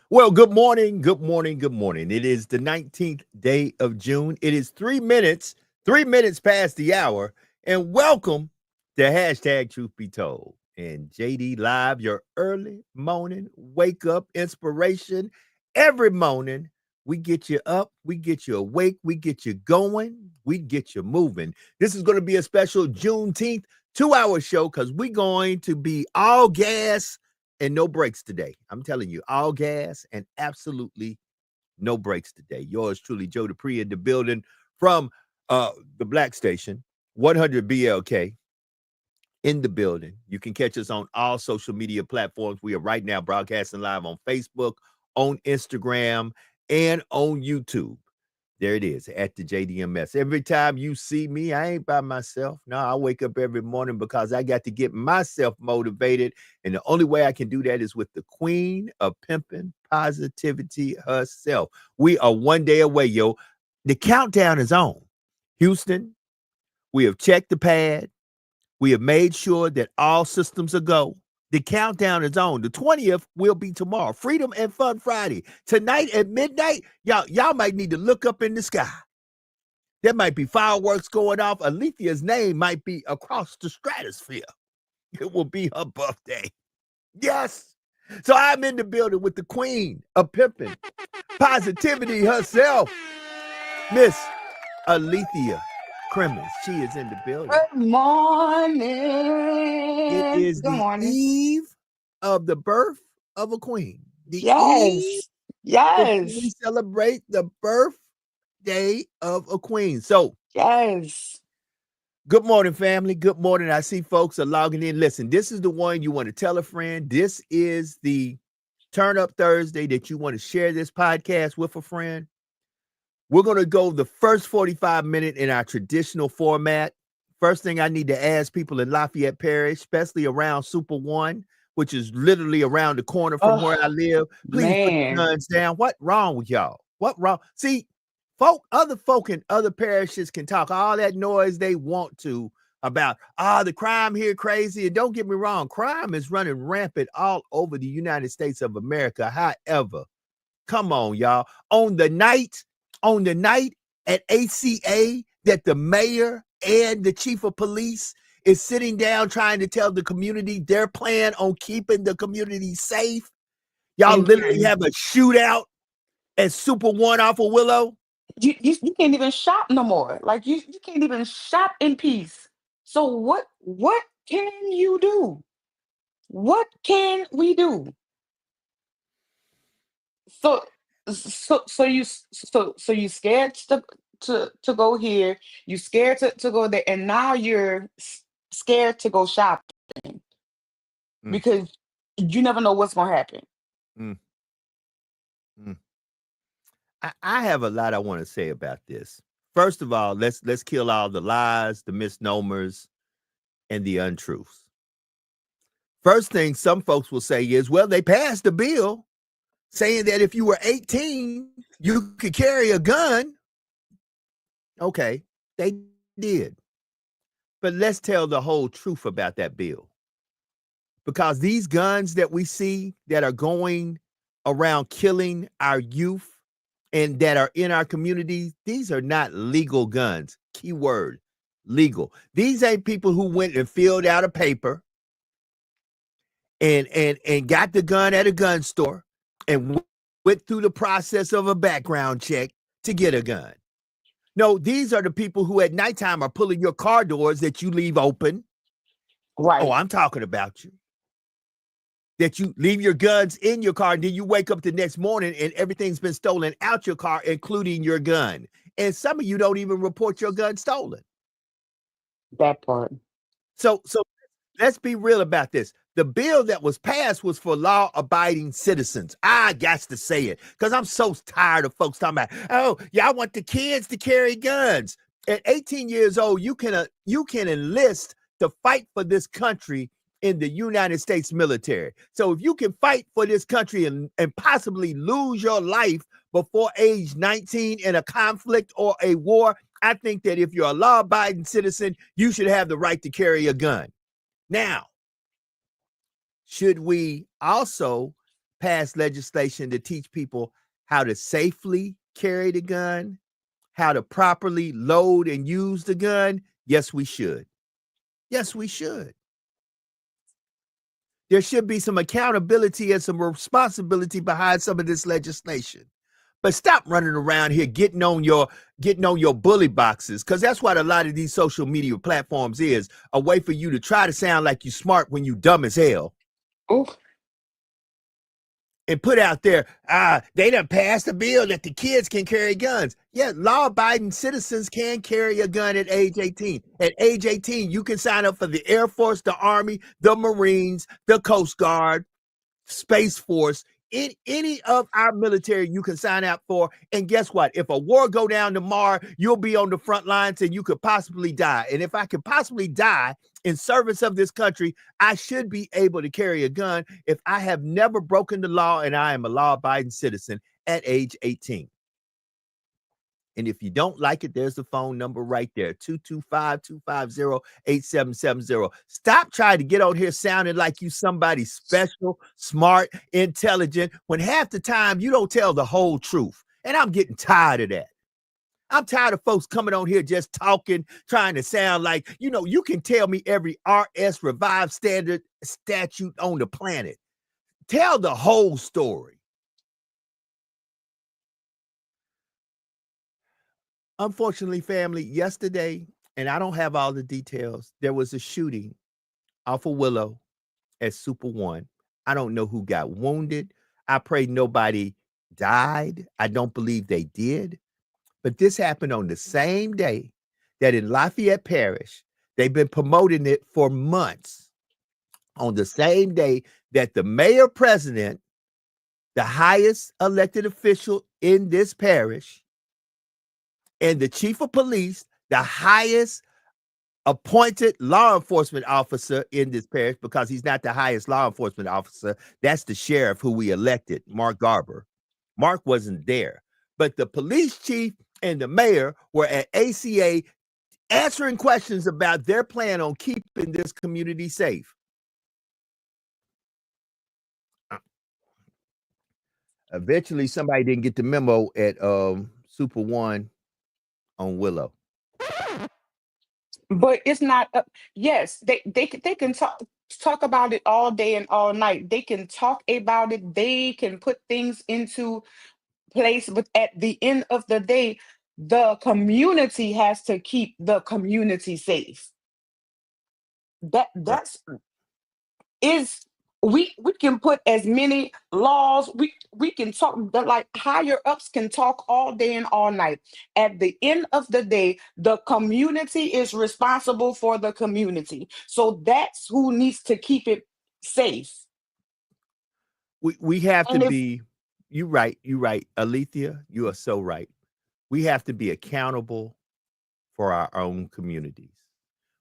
Well, good morning, good morning, good morning. It is the 19th day of June. It is 3 minutes past the hour. And welcome to hashtag Truth Be Told. And JD Live, your early morning wake up inspiration. Every morning, we get you up, we get you awake, we get you going, we get you moving. This is going to be a special Juneteenth 2-hour show because we're going to be all gas and no breaks today. I'm telling you, all gas and absolutely no breaks today. Yours truly, Joe Dupree, in the building from the Black Station, 100 BLK in the building. You can catch us on all social media platforms. We are right now broadcasting live on Facebook, on Instagram, and on YouTube. There it is at the JDMS. Every time you see me, I ain't by myself. No, I wake up every morning because I got to get myself motivated. And the only way I can do that is with the queen of pimping positivity herself. We are one day away, yo. The countdown is on. Houston, We have checked the pad. We have made sure that all systems are go. The countdown is on. The 20th will be tomorrow. Freedom and Fun Friday. Tonight at midnight, y'all might need to look up in the sky. There might be fireworks going off. Alethea's name might be across the stratosphere. It will be her birthday. Yes. So I'm in the building with the queen of pimping, positivity herself, Miss Alethea Crimmins. She is in the building. Good morning. It is Good the morning. eve of the birth of a queen. The eve Yes. before we Yes. celebrate the birthday of a queen. So, Yes. good morning, family. Good morning. I see folks are logging in. Listen, this is the one you want to tell a friend. This is the Turn Up Thursday that you want to share this podcast with a friend. We're going to go the first 45 minutes in our traditional format. First thing I need to ask people in Lafayette Parish, especially around Super One, which is literally around the corner from where I live, please put your Man. guns down. What wrong with y'all? What wrong? See, other folk in other parishes can talk all that noise they want to about, the crime here crazy. And don't get me wrong, crime is running rampant all over the United States of America. However, come on, y'all. On the night at ACA that the mayor and the chief of police is sitting down trying to tell the community their plan on keeping the community safe. Y'all literally have a shootout at Super One off of Willow. You can't even shop no more. Like you can't even shop in peace. So what can you do? What can we do? So you scared to go here, you scared to go there, and now you're scared to go shopping because you never know what's gonna happen. I have a lot I want to say about this. First of all, let's kill all the lies, the misnomers, and the untruths. First thing some folks will say is, well, they passed a bill saying that if you were 18, you could carry a gun. Okay, they did. But let's tell the whole truth about that bill. Because these guns that we see that are going around killing our youth and that are in our communities, these are not legal guns. Keyword, legal. These ain't people who went and filled out a paper and got the gun at a gun store and went through the process of a background check to get a gun. No, these are the people who at nighttime are pulling your car doors that you leave open. Right. Oh, I'm talking about you. That you leave your guns in your car and then you wake up the next morning and everything's been stolen out your car, including your gun. And some of you don't even report your gun stolen. That part. So let's be real about this. The bill that was passed was for law-abiding citizens. I got to say it because I'm so tired of folks talking about, oh, y'all want the kids to carry guns. At 18 years old, you can enlist to fight for this country in the United States military. So if you can fight for this country and possibly lose your life before age 19 in a conflict or a war, I think that if you're a law-abiding citizen, you should have the right to carry a gun. Now, should we also pass legislation to teach people how to safely carry the gun, how to properly load and use the gun? Yes, we should. Yes, we should. There should be some accountability and some responsibility behind some of this legislation. But stop running around here getting on your bully boxes, because that's what a lot of these social media platforms is, a way for you to try to sound like you smart when you dumb as hell. Ooh. And put out there, they done passed a bill that the kids can carry guns. Yeah, law-abiding citizens can carry a gun at age 18. At age 18, you can sign up for the Air Force, the Army, the Marines, the Coast Guard, Space Force, any of our military you can sign up for. And guess what? If a war go down tomorrow, you'll be on the front lines and you could possibly die. And if I could possibly die in service of this country, I should be able to carry a gun if I have never broken the law and I am a law-abiding citizen at age 18. And if you don't like it, there's the phone number right there, 225-250-8770. Stop trying to get on here sounding like you somebody special, smart, intelligent, when half the time you don't tell the whole truth. And I'm getting tired of that. I'm tired of folks coming on here just talking, trying to sound like, you can tell me every RS Revived Standard statute on the planet. Tell the whole story. Unfortunately, family, yesterday, and I don't have all the details, there was a shooting off of Willow at Super One. I don't know who got wounded. I pray nobody died. I don't believe they did. But this happened on the same day that in Lafayette Parish, they've been promoting it for months. On the same day that the mayor president, the highest elected official in this parish, and the chief of police, the highest appointed law enforcement officer in this parish, because he's not the highest law enforcement officer. That's the sheriff who we elected, Mark Garber. Mark wasn't there. But the police chief and the mayor were at ACA answering questions about their plan on keeping this community safe. Eventually, somebody didn't get the memo at Super One on Willow. But it's not. Yes, they can talk about it all day and all night. They can talk about it. They can put things into place. But at the end of the day, the community has to keep the community safe. That's is we can put as many laws, we can talk, like higher ups can talk all day and all night. At the end of the day, the community is responsible for the community, so that's who needs to keep it safe. We have to be, you're right, Alethea, you are so right. We have to be accountable for our own communities.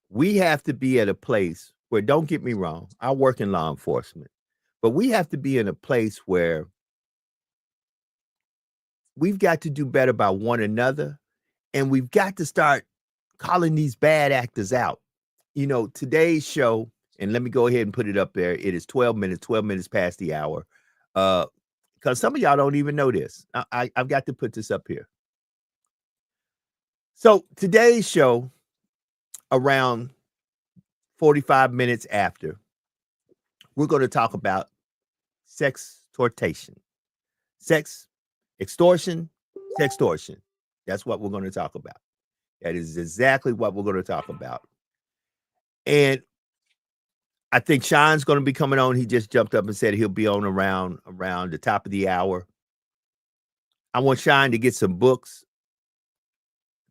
We have to be at a place where, don't get me wrong, I work in law enforcement, but we have to be in a place where we've got to do better by one another, and we've got to start calling these bad actors out. Today's show, and let me go ahead and put it up there, it is 12 minutes past the hour, because some of y'all don't even know this. I've got to put this up here. So today's show, around 45 minutes after, we're going to talk about sextortation, sex extortion, sextortion. That's what we're going to talk about. That is exactly what we're going to talk about. And I think Sean's going to be coming on. He just jumped up and said he'll be on around the top of the hour. I want Sean to get some books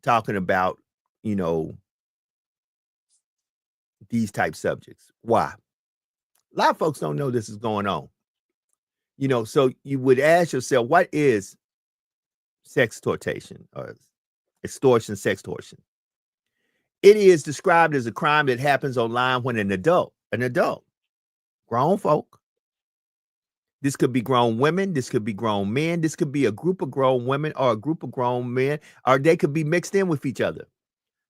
talking about, these type subjects. Why? A lot of folks don't know this is going on. So you would ask yourself, what is sextortation or extortion, sextortion? It is described as a crime that happens online when an adult, grown folk, this could be grown women, this could be grown men, this could be a group of grown women or a group of grown men, or they could be mixed in with each other,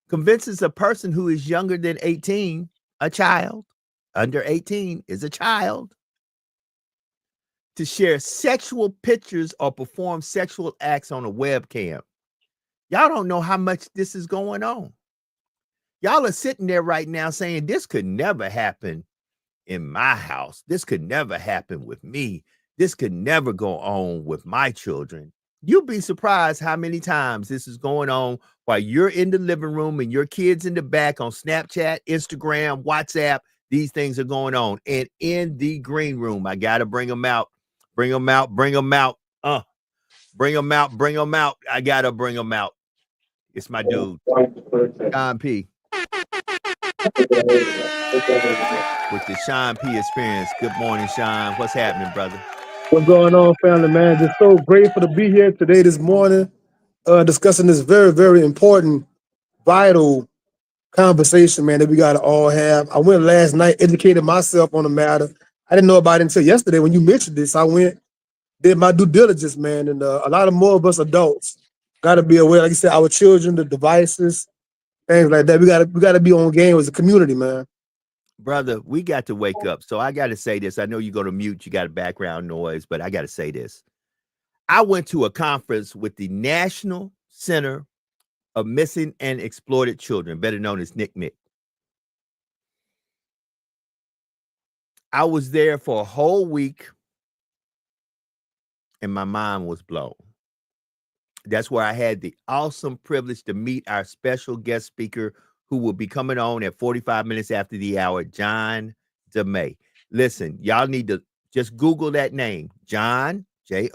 convinces a person who is younger than 18, a child, under 18 is a child, to share sexual pictures or perform sexual acts on a webcam. Y'all don't know how much this is going on. Y'all are sitting there right now saying, this could never happen in my house. This could never happen with me. This could never go on with my children. You'll be surprised how many times this is going on while you're in the living room and your kids in the back on Snapchat, Instagram, WhatsApp. These things are going on. And in the green room, I got to bring them out. Bring them out. Bring them out. Bring them out. Bring them out. I got to bring them out. It's my dude, Sean P. With the Sean P experience. Good morning, Sean. What's happening, brother? What's going on, family, man? Just so grateful to be here today, this morning, discussing this very, very important, vital conversation, man, that we got to all have. I went last night, educated myself on the matter. I didn't know about it until yesterday when you mentioned this. I went, did my due diligence, man, and a lot of more of us adults Got to be aware, like you said, our children, the devices, things like that. We gotta be on game as a community, man. Brother, we got to wake up. So I got to say this. I know you're going to mute. You got a background noise, but I got to say this. I went to a conference with the National Center of Missing and Exploited Children, better known as NCMEC. I was there for a whole week, and my mind was blown. That's where I had the awesome privilege to meet our special guest speaker who will be coming on at 45 minutes after the hour, John DeMay. Listen, y'all need to just Google that name, John, John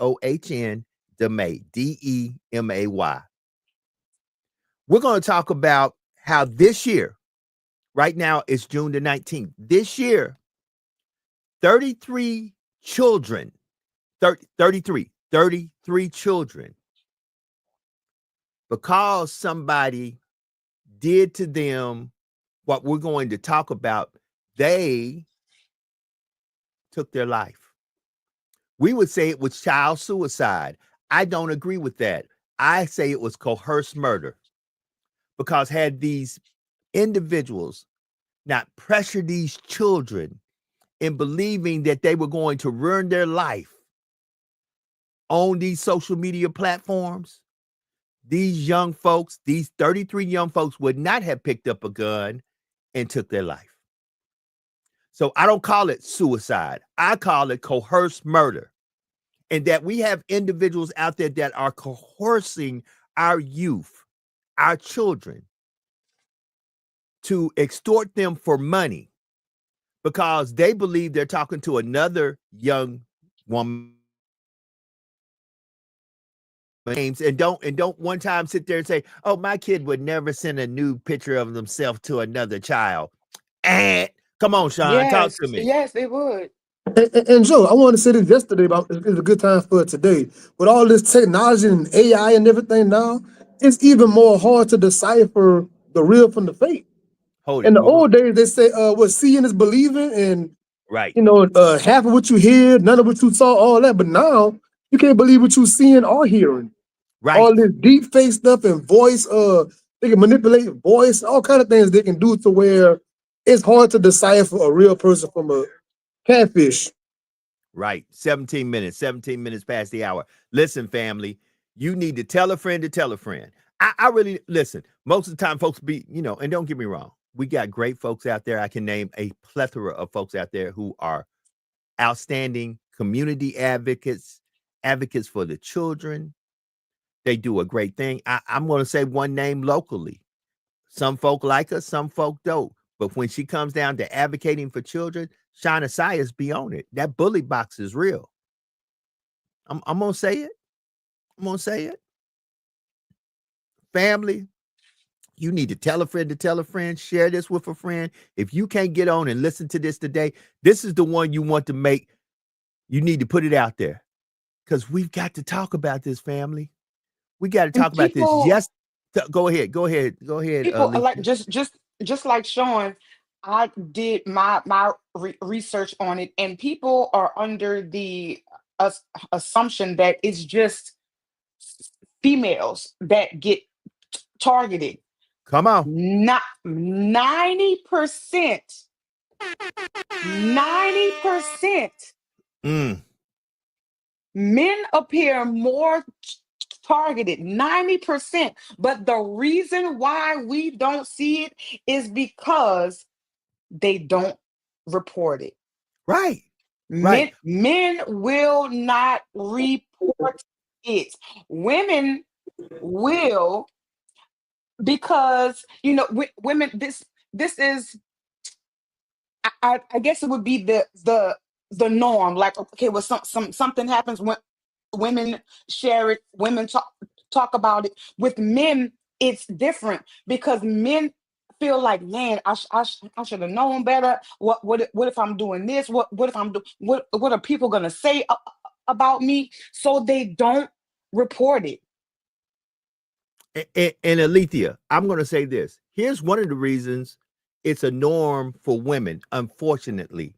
DeMay, Demay. We're going to talk about how this year, right now it's June the 19th, this year, 33 children, 33 children, because somebody did to them what we're going to talk about, they took their life. We would say it was child suicide. I don't agree with that. I say it was coerced murder, because had these individuals not pressured these children in believing that they were going to ruin their life on these social media platforms, these young folks, these 33 young folks would not have picked up a gun and took their life. So I don't call it suicide. I call it coerced murder. And that we have individuals out there that are coercing our youth, our children, to extort them for money because they believe they're talking to another young woman. And don't one time sit there and say, oh, my kid would never send a nude picture of themselves to another child. Come on, Sean, talk to me. Yes, they would. And Joe, I wanted to say this yesterday, but it's a good time for it today. With all this technology and AI and everything now, it's even more hard to decipher the real from the fake. In the old days, they say, what seeing is believing, and right, half of what you hear, none of what you saw, all that. But now you can't believe what you're seeing or hearing. Right. All this deep fake stuff and voice, they can manipulate voice, all kind of things they can do to where it's hard to decipher a real person from a catfish. Right. 17 minutes past the hour. Listen, family, you need to tell a friend to tell a friend. I really listen. Most of the time, folks be, and don't get me wrong, we got great folks out there. I can name a plethora of folks out there who are outstanding community advocates for the children. They do a great thing. I'm going to say one name locally. Some folk like us, some folk don't. But when she comes down to advocating for children, Shauna Sayers be on it. That bully box is real. I'm going to say it. I'm going to say it. Family, you need to tell a friend to tell a friend. Share this with a friend. If you can't get on and listen to this today, this is the one you want to make. You need to put it out there because we've got to talk about this, family. We got to talk about this. Yes. Go ahead. People like just like Sean, I did my research on it, and people are under the assumption that it's just females that get targeted. Come on. Not 90%. 90%. Men appear more targeted, 90%. But the reason why we don't see it is because they don't report it. Right. Men will not report it. Women will, because women, this is, I guess it would be the norm. Like, okay, well, something happens when women share it, women talk about it. With men, it's different because men feel like, man, I should have known better. What if I'm doing this? What if I'm doing what are people gonna say about me? So they don't report it. And Alethea, I'm going to say this. Here's one of the reasons it's a norm for women, unfortunately.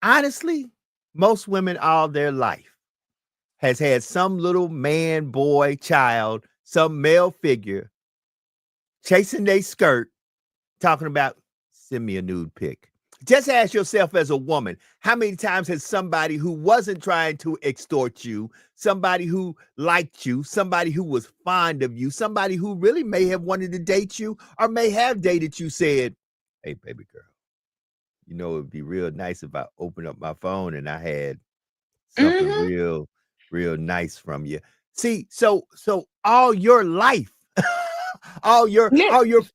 Honestly, most women all their life has had some little man, boy, child, some male figure chasing their skirt, talking about, send me a nude pic. Just ask yourself as a woman, how many times has somebody who wasn't trying to extort you, somebody who liked you, somebody who was fond of you, somebody who really may have wanted to date you or may have dated you said, hey, baby girl, you know, it'd be real nice if I opened up my phone and I had something Mhm. real nice from you. See, so all your life, all your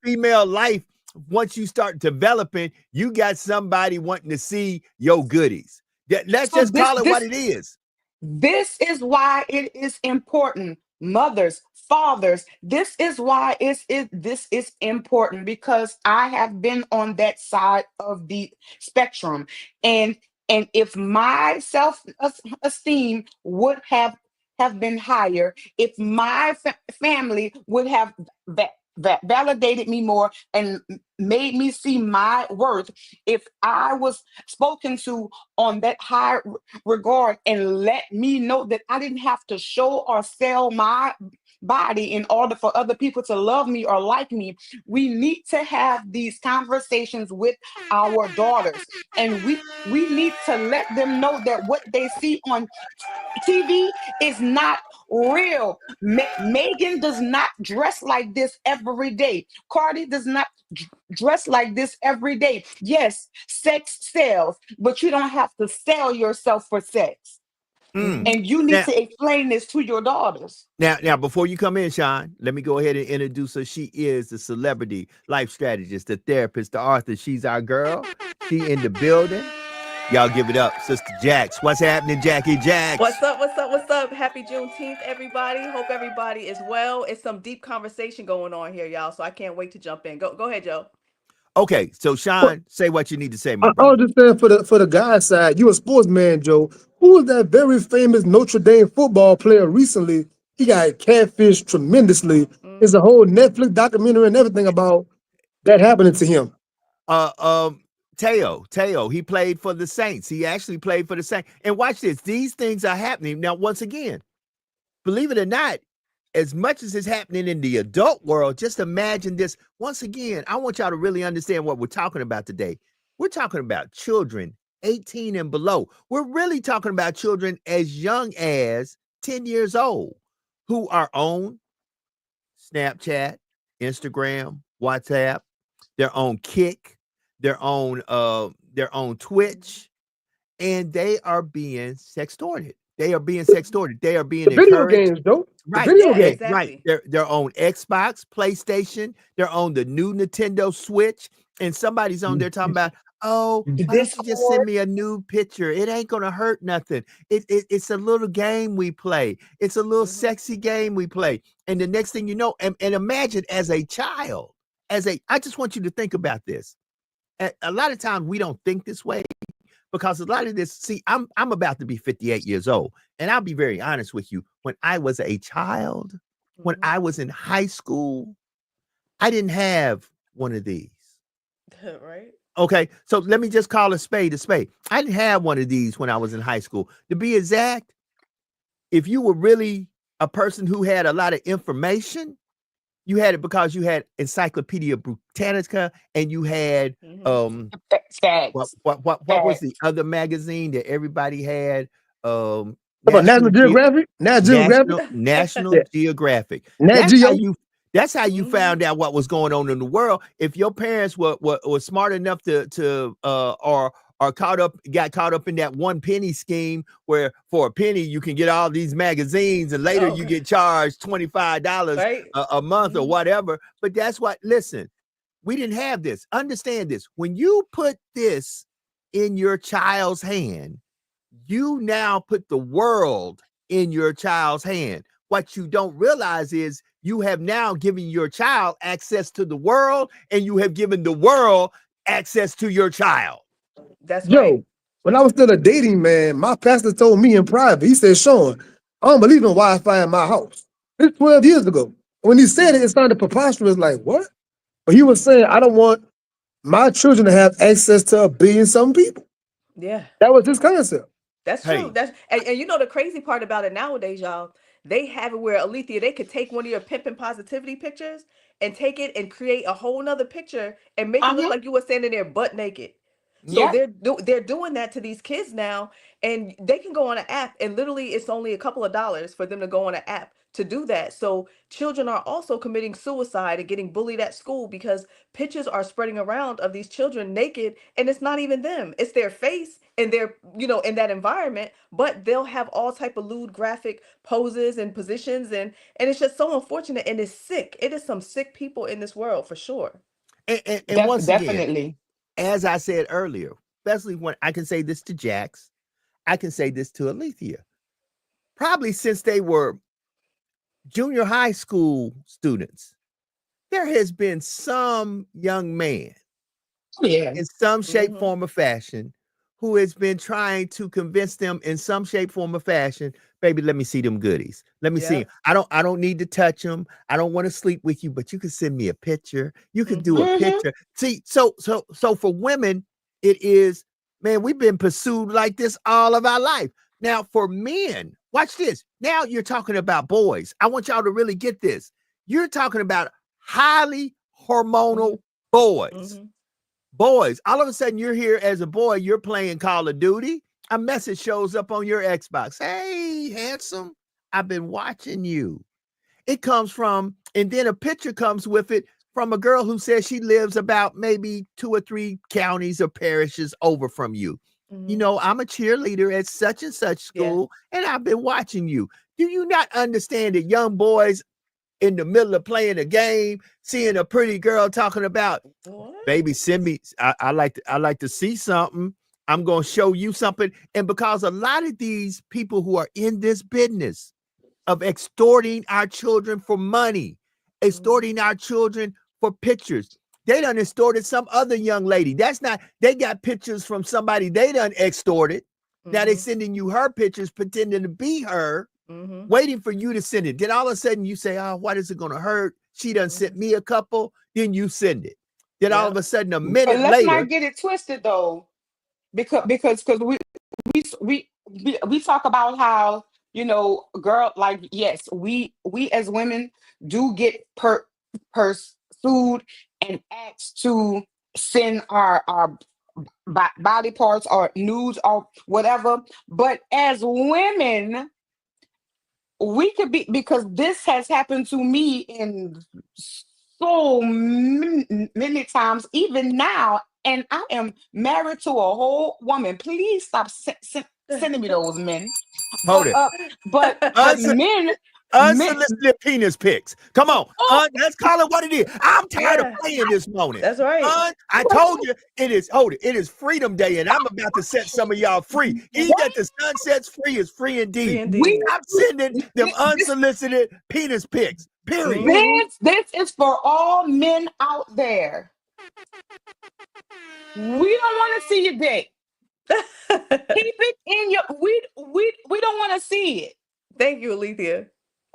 female life, once you start developing, you got somebody wanting to see your goodies. Let's So just call it what it is. this is why it is important, mothers, fathers. This is why this is important, because I have been on that side of the spectrum, and if my esteem would have been higher, if my family would have validated me more and made me see my worth, if I was spoken to on that high regard and let me know that I didn't have to show or sell my body in order for other people to love me or like me. We need to have these conversations with our daughters, and we need to let them know that what they see on TV is not real. Megan does not dress like this every day. Cardi does not dress like this every day. Yes, sex sells, but you don't have to sell yourself for sex. Mm. And you need Now, to explain this to your daughters. now, before you come in, Sean, let me go ahead and introduce her. She is the celebrity life strategist, the therapist, the author. She's our girl. She in the building. Y'all give it up, Sister Jax. What's happening, Jackie Jax? What's up? What's up? What's up? Happy Juneteenth, everybody. Hope everybody is well. It's some deep conversation going on here, y'all. So I can't wait to jump in. Go ahead, Joe. Okay, so Sean, say what you need to say, my I brother. was just saying for the guy's side, you a sportsman, Joe. Who was that very famous Notre Dame football player recently? He got catfished tremendously. There's a whole Netflix documentary and everything about that happening to him. Teo, he played for the Saints. He actually played for the Saints. And watch this. These things are happening. Now, once again, believe it or not, as much as it's happening in the adult world, just imagine this. Once again, I want y'all to really understand what we're talking about today. We're talking about children 18 and below. We're really talking about children as young as 10 years old who are on Snapchat, Instagram, WhatsApp, their own Kick, their own Twitch, and they are being sextorted. They are being sextorted. They are being The video encouraged. games, Joe. The Right, video Yeah, games. exactly. right. They're on Xbox, PlayStation. They're on the new Nintendo Switch, and somebody's on there talking about, oh, why don't you just send me a new picture? It ain't gonna hurt nothing. It's a little game we play. It's a little sexy game we play. And the next thing you know, and imagine as a child, I just want you to think about this. A lot of times we don't think this way because a lot of this, see, I'm about to be 58 years old, and I'll be very honest with you. When I was a child, when I was in high school, I didn't have one of these. Right. Okay, so let me just call a spade a spade. I didn't have one of these when I was in high school. To be exact, if you were really a person who had a lot of information, you had it because you had Encyclopedia Britannica and you had Facts. what was the other magazine that everybody had? About National Geographic? National Yeah. Geographic. Nat Geo. That's how you found out what was going on in the world. If your parents were smart enough to or got caught up in that 1 penny scheme where for a penny you can get all these magazines and later you get charged $25 Right. a month or whatever. But that's what, listen, we didn't have this. Understand this. When you put this in your child's hand, you now put the world in your child's hand. What you don't realize is you have now given your child access to the world, and you have given the world access to your child. That's Joe, right. when I was still a dating man, my pastor told me in private, he said, Sean, I don't believe in Wi-Fi in my house. It's 12 years ago. When he said it, it sounded preposterous, like, what? But he was saying, I don't want my children to have access to 1 billion some people. Yeah. That was his concept. That's true. Hey, And you know the crazy part about it nowadays, y'all. They have it where Alethea, they could take one of your pimping positivity pictures and take it and create a whole nother picture and make it look Uh-huh. like you were standing there butt naked. So Yep. they're doing that to these kids now, and they can go on an app, and literally it's only a couple of dollars for them to go on an app to do that. So children are also committing suicide and getting bullied at school because pictures are spreading around of these children naked, and it's not even them. It's their face and they're, in that environment, but they'll have all type of lewd graphic poses and positions, and it's just so unfortunate, and it's sick. It is some sick people in this world for sure. and once again, Definitely. as I said earlier, especially when I can say this to Jax, I can say this to Alethea. Probably since they were junior high school students, there has been some young man Yeah. in some shape, Mhm. form, or fashion who has been trying to convince them in some shape, form, or fashion, baby, let me see them goodies. Let me see 'em. Yep. I don't need to touch them. I don't want to sleep with you, but you can send me a picture. You can do a Mhm. Mm-hmm. picture. See, so for women, it is, man, we've been pursued like this all of our life. Now, for men, watch this. Now you're talking about boys. I want y'all to really get this. You're talking about highly hormonal boys. Mhm. Boys, all of a sudden you're here as a boy, you're playing Call of Duty. A message shows up on your Xbox. Hey, handsome, I've been watching you. It comes from, and then a picture comes with it from a girl who says she lives about maybe 2 or 3 counties or parishes over from you. Mhm. I'm a cheerleader at such and such Yeah. school, and I've been watching you. Do you not understand that young boys in the middle of playing a game, seeing a pretty girl talking about, What? baby, send me, I like to see something. I'm gonna show you something. And because a lot of these people who are in this business of extorting our children for money, extorting our children for pictures, they done extorted some other young lady. That's not, they got pictures from somebody they done extorted. Now they Mhm. sending you her pictures, pretending to be her, Mhm. waiting for you to send it. Then all of a sudden you say, oh, what is it going to hurt? She done sent Mhm. me a couple. Then you send it. Then all of Yep. a sudden, a But minute let's later, not get it twisted though, because we talk about how, girl, like, yes, we as women do get pursued and asked to send our body parts or nudes or whatever, but as women we could be, because this has happened to me in so many times, even now, and I am married to a whole woman. Please stop sending me those men. hold But it. Unso- men, men. Unsolicited penis pics. Come on. Oh, Let's call it what it is. I'm tired of Yeah. playing this morning. That's right. I told you hold it. It is Freedom Day, and I'm about to set some of y'all free. He what that the sun sets free is free Free indeed. indeed. Stop sending them this unsolicited penis pics. Period. Mhm. this is for all men out there. We don't want to see your dick. Keep it in your. We don't want to see it. Thank you, Alethea.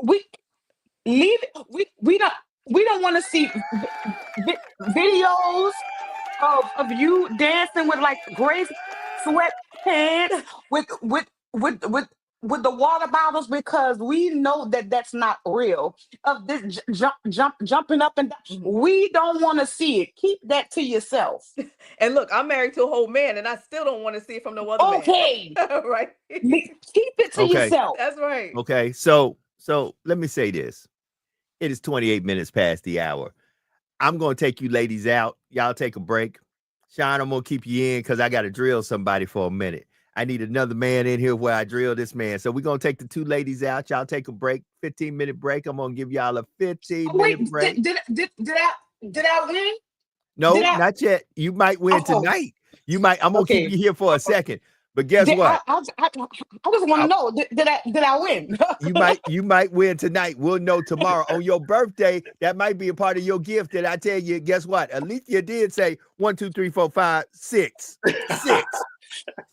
We leave it. We don't want to see videos of you dancing with like gray sweatpants with the water bottles, because we know that that's not real. Of this jumping up and down, Mhm. we don't want to see it. Keep that to yourself. And look, I'm married to a whole man, and I still don't want to see it from no other man. Okay, Right? keep it to Okay. yourself. That's right. Okay. So let me say this. It is 28 minutes past the hour. I'm going to take you ladies out. Y'all take a break. Sean, I'm going to keep you in because I got to drill somebody for a minute. I need another man in here where I drill this man. So we're going to take the 2 ladies out. Y'all take a break, 15-minute break. I'm going to give y'all a 15-minute Wait, break. did I win? No, Did I? not yet. You might win Oh, tonight. I'm going to keep okay. you here for a second. But guess what? I just want to know, did I win? You might win tonight. We'll know tomorrow. On your birthday, that might be a part of your gift that I tell you. Guess what? Alethea did say 1, 2, 3, 4, 5, 6. 6.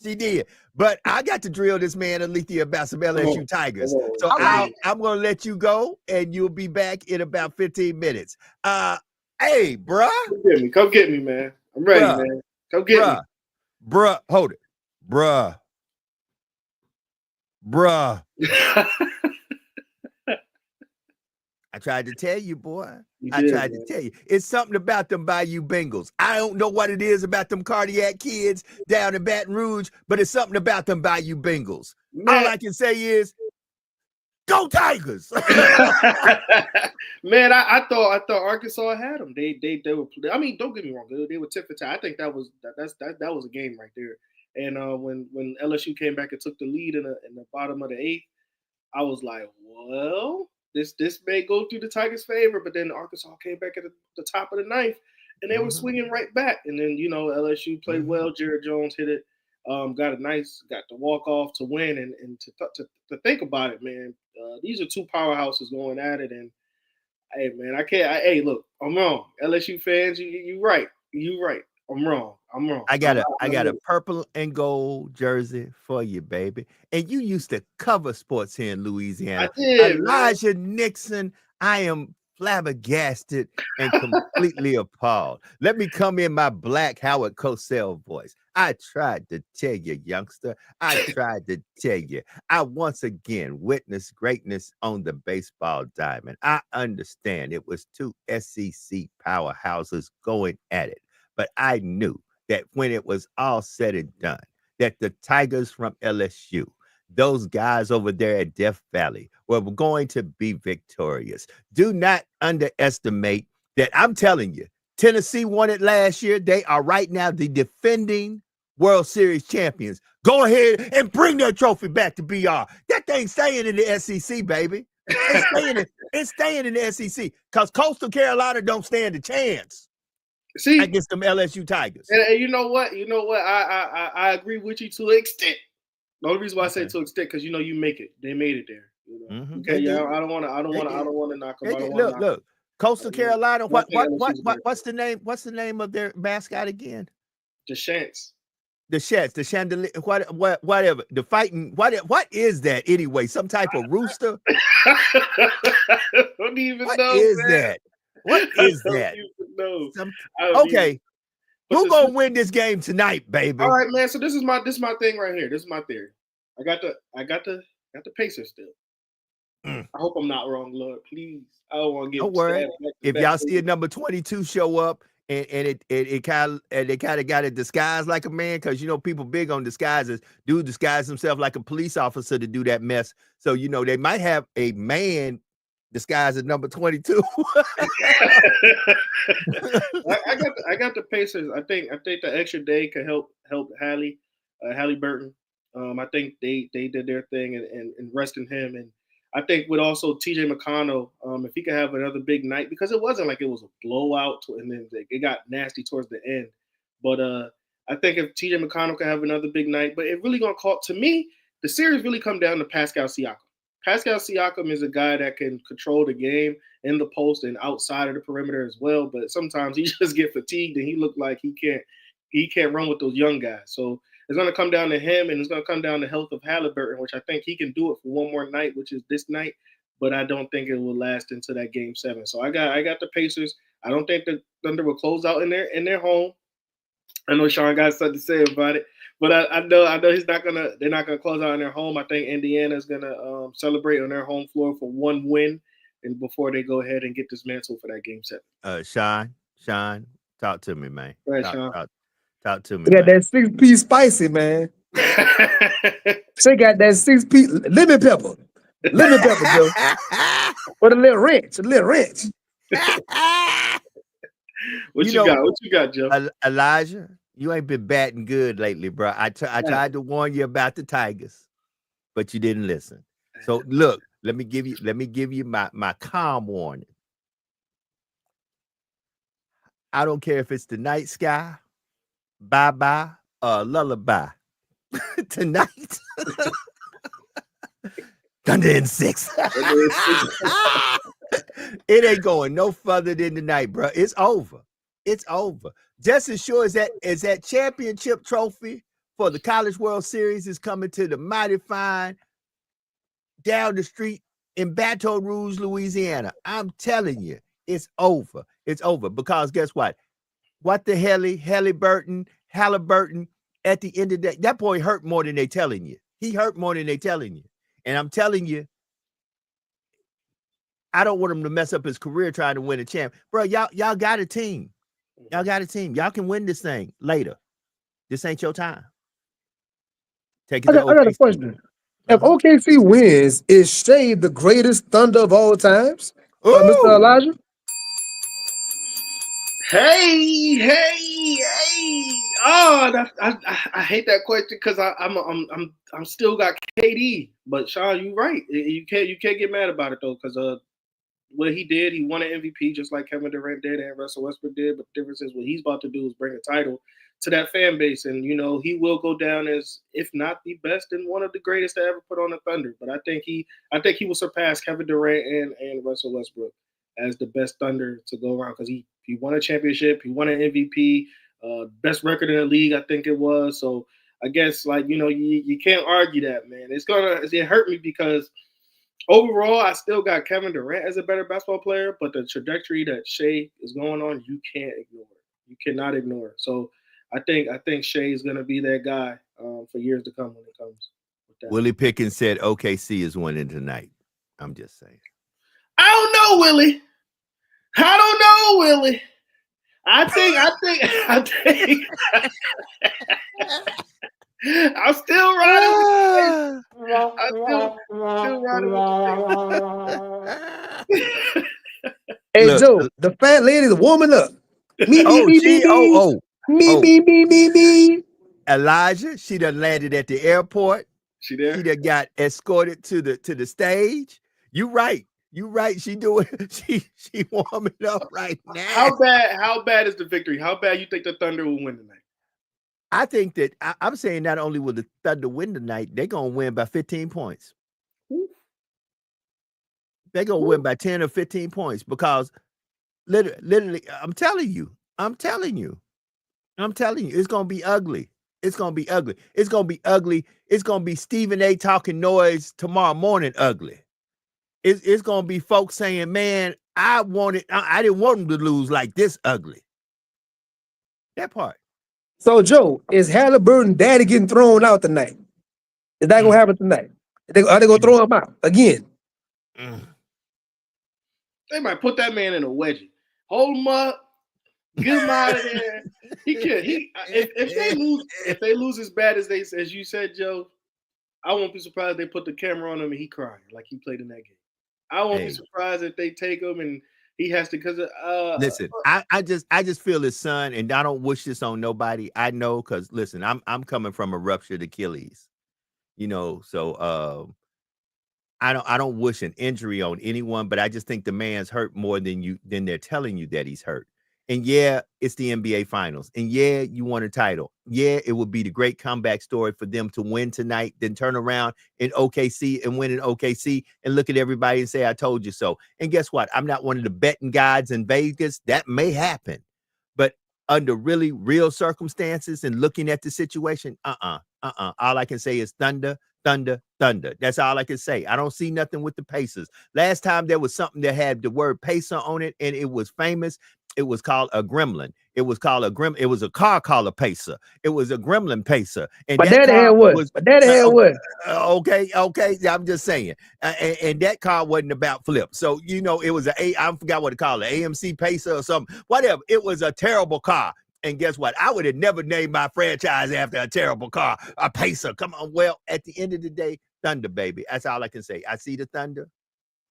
She did. But I got to drill this man, Alethea, about some LSU Tigers. So All right. I'm going to let you go, and you'll be back in about 15 minutes. Hey, bruh. Come get me, man. I'm ready, man. Come get me. Bruh. Hold it. Bruh. Bruh. I tried to tell you, boy. I tried to tell you. It's something about them Bayou Bengals. I don't know what it is about them cardiac kids down in Baton Rouge, but it's something about them Bayou Bengals. Man. All I can say is, go Tigers! Man, I thought Arkansas had them. They were. I mean, don't get me wrong. They were tit for tat. I think that was a game right there. And when LSU came back and took the lead in the bottom of the 8th, I was like, well, this may go through the Tigers' favor. But then Arkansas came back at the top of the 9th, and they were swinging right back. And then LSU played well. Jared Jones hit it. Got the walk off to win, and to think about it, man. These are two powerhouses going at it, and hey, man, hey, look, I'm wrong. LSU fans, you right. You right. I'm wrong. I got a purple and gold jersey for you, baby. And you used to cover sports here in Louisiana. I did, Elijah Nixon, I am flabbergasted and completely appalled. Let me come in my black Howard Cosell voice. I tried to tell you, youngster. I tried to tell you. I once again witnessed greatness on the baseball diamond. I understand it was two SEC powerhouses going at it, but I knew that when it was all said and done, that the Tigers from LSU, those guys over there at Death Valley, were going to be victorious. Do not underestimate that. I'm telling you, Tennessee won it last year. They are right now the defending World Series champions. Go ahead and bring their trophy back to BR. That thing's staying in the SEC, baby. It's staying in the SEC because Coastal Carolina don't stand a chance. See, against them LSU Tigers. And you know what? I agree with you to an extent. The only reason why I say to an extent because you make it. They made it there. Okay, yeah. I don't want to knock them. Look. Coastal Carolina. What's the name? What's the name of their mascot again? The Shants. The Shants. The chandelier. Whatever. The fighting. What is that anyway? Some type of rooster? Don't even what know. What is man. that? What is that? Okay. Who's gonna win this game tonight, baby? All right, man. So this is my thing right here. This is my theory. I got the Pacers still. I hope I'm not wrong, Lord. Please. I don't want to get. Don't worry. If y'all see a number 22 show up and they kind of got it disguised like a man, because people big on disguises. Dude disguise himself like a police officer to do that mess. So they might have a man disguised as number 22. I got the Pacers. I think the extra day could help Hallie Burton. I think they did their thing and resting him, and I think with also TJ McConnell, if he could have another big night, because it wasn't like it was a blowout and then it got nasty towards the end. But I think if TJ McConnell could have another big night, but it really gonna call to me, the series really come down to Pascal Siakam. Pascal Siakam is a guy that can control the game in the post and outside of the perimeter as well. But sometimes he just get fatigued and he look like he can't run with those young guys. So it's going to come down to him, and it's going to come down to health of Halliburton, which I think he can do it for one more night, which is this night. But I don't think it will last into that Game 7. So I got the Pacers. I don't think the Thunder will close out in their home. I know Sean got something to say about it. But I know they're not gonna close out in their home. I think Indiana's gonna celebrate on their home floor for one win, and before they go ahead and get dismantled for that Game 7. Sean, talk to me, man. Go ahead, Sean. Talk to me. They got that 6-piece spicy, man. She got that 6-piece lemon pepper, Joe. With a little wrench. What you got, Joe? Elijah, you ain't been batting good lately, bro. I tried to warn you about the Tigers, but you didn't listen. So look, let me give you my calm warning. I don't care if it's the night sky, bye-bye, lullaby. Tonight, Thunder in 6. It ain't going no further than tonight, bro. It's over. Just as sure as that championship trophy for the College World Series is coming to the Mighty Fine down the street in Baton Rouge, Louisiana. I'm telling you, it's over. It's over because guess what? What the Halliburton, at the end of the day, that boy hurt more than they telling you. He hurt more than they telling you. And I'm telling you, I don't want him to mess up his career trying to win a champ. Bro, y'all got a team. Y'all got a team. Y'all can win this thing later. This ain't your time. Take it to I got a OKC. question. If OKC wins, is Shea the greatest Thunder of all times? Mr. Ooh. Elijah? Hey! Oh, I hate that question because I'm still got KD. But Sean, you right. You can't get mad about it though, because what he did, he won an MVP just like Kevin Durant did and Russell Westbrook did. But the difference is what he's about to do is bring a title to that fan base, and he will go down as, if not the best, and one of the greatest to ever put on the Thunder. But I think he will surpass Kevin Durant and Russell Westbrook as the best Thunder to go around, because he won a championship, he won an MVP, best record in the league, I think it was. So I guess you can't argue that, man. It hurt me because overall I still got Kevin Durant as a better basketball player, but the trajectory that Shea is going on, you can't ignore it. You cannot ignore it. So I think Shea is going to be that guy for years to come when it comes with that. Willie Pickens said OKC is winning tonight. I'm just saying. I don't know, Willie. I think I'm still riding. Hey, Look, Joe, the fat lady's warming up. Me. Elijah, she done landed at the airport. She there? She done got escorted to the stage. You right. She doing. She warming up right now. How bad is the victory? How bad you think the Thunder will win tonight? I think that I'm saying not only will the Thunder win tonight, they're gonna win by 15 points. They're gonna win by 10 or 15 points because literally, I'm telling you, it's gonna be ugly. It's gonna be ugly. It's gonna be Stephen A. talking noise tomorrow morning ugly. It's gonna be folks saying, man, I didn't want them to lose like this ugly. That part. So, Joe, is Halliburton daddy getting thrown out tonight? Is that gonna happen tonight? Are they gonna throw him out again? They might put that man in a wedgie, hold him up, get him out of there. He can't. If they lose as bad as you said, Joe, I won't be surprised if they put the camera on him and he crying like he played in that game. I won't be surprised if they take him and he has to, because listen, I just feel his son, and I don't wish this on nobody. I know, because listen, I'm coming from a ruptured Achilles, so I don't wish an injury on anyone, but I just think the man's hurt more than they're telling you that he's hurt. And yeah, it's the NBA Finals. And yeah, you won a title. Yeah, it would be the great comeback story for them to win tonight, then turn around in OKC and win in OKC and look at everybody and say, I told you so. And guess what? I'm not one of the betting gods in Vegas. That may happen. But under really real circumstances and looking at the situation, all I can say is thunder. That's all I can say. I don't see nothing with the Pacers. Last time there was something that had the word Pacer on it, and it was famous. It was called a gremlin. It was a car called a Pacer. It was a gremlin Pacer. And but that had what? Okay. I'm just saying. And that car wasn't about flip. So, it was I forgot what to call it, AMC Pacer or something. Whatever. It was a terrible car. And guess what? I would have never named my franchise after a terrible car, a Pacer. Come on. Well, at the end of the day, Thunder, baby. That's all I can say. I see the Thunder.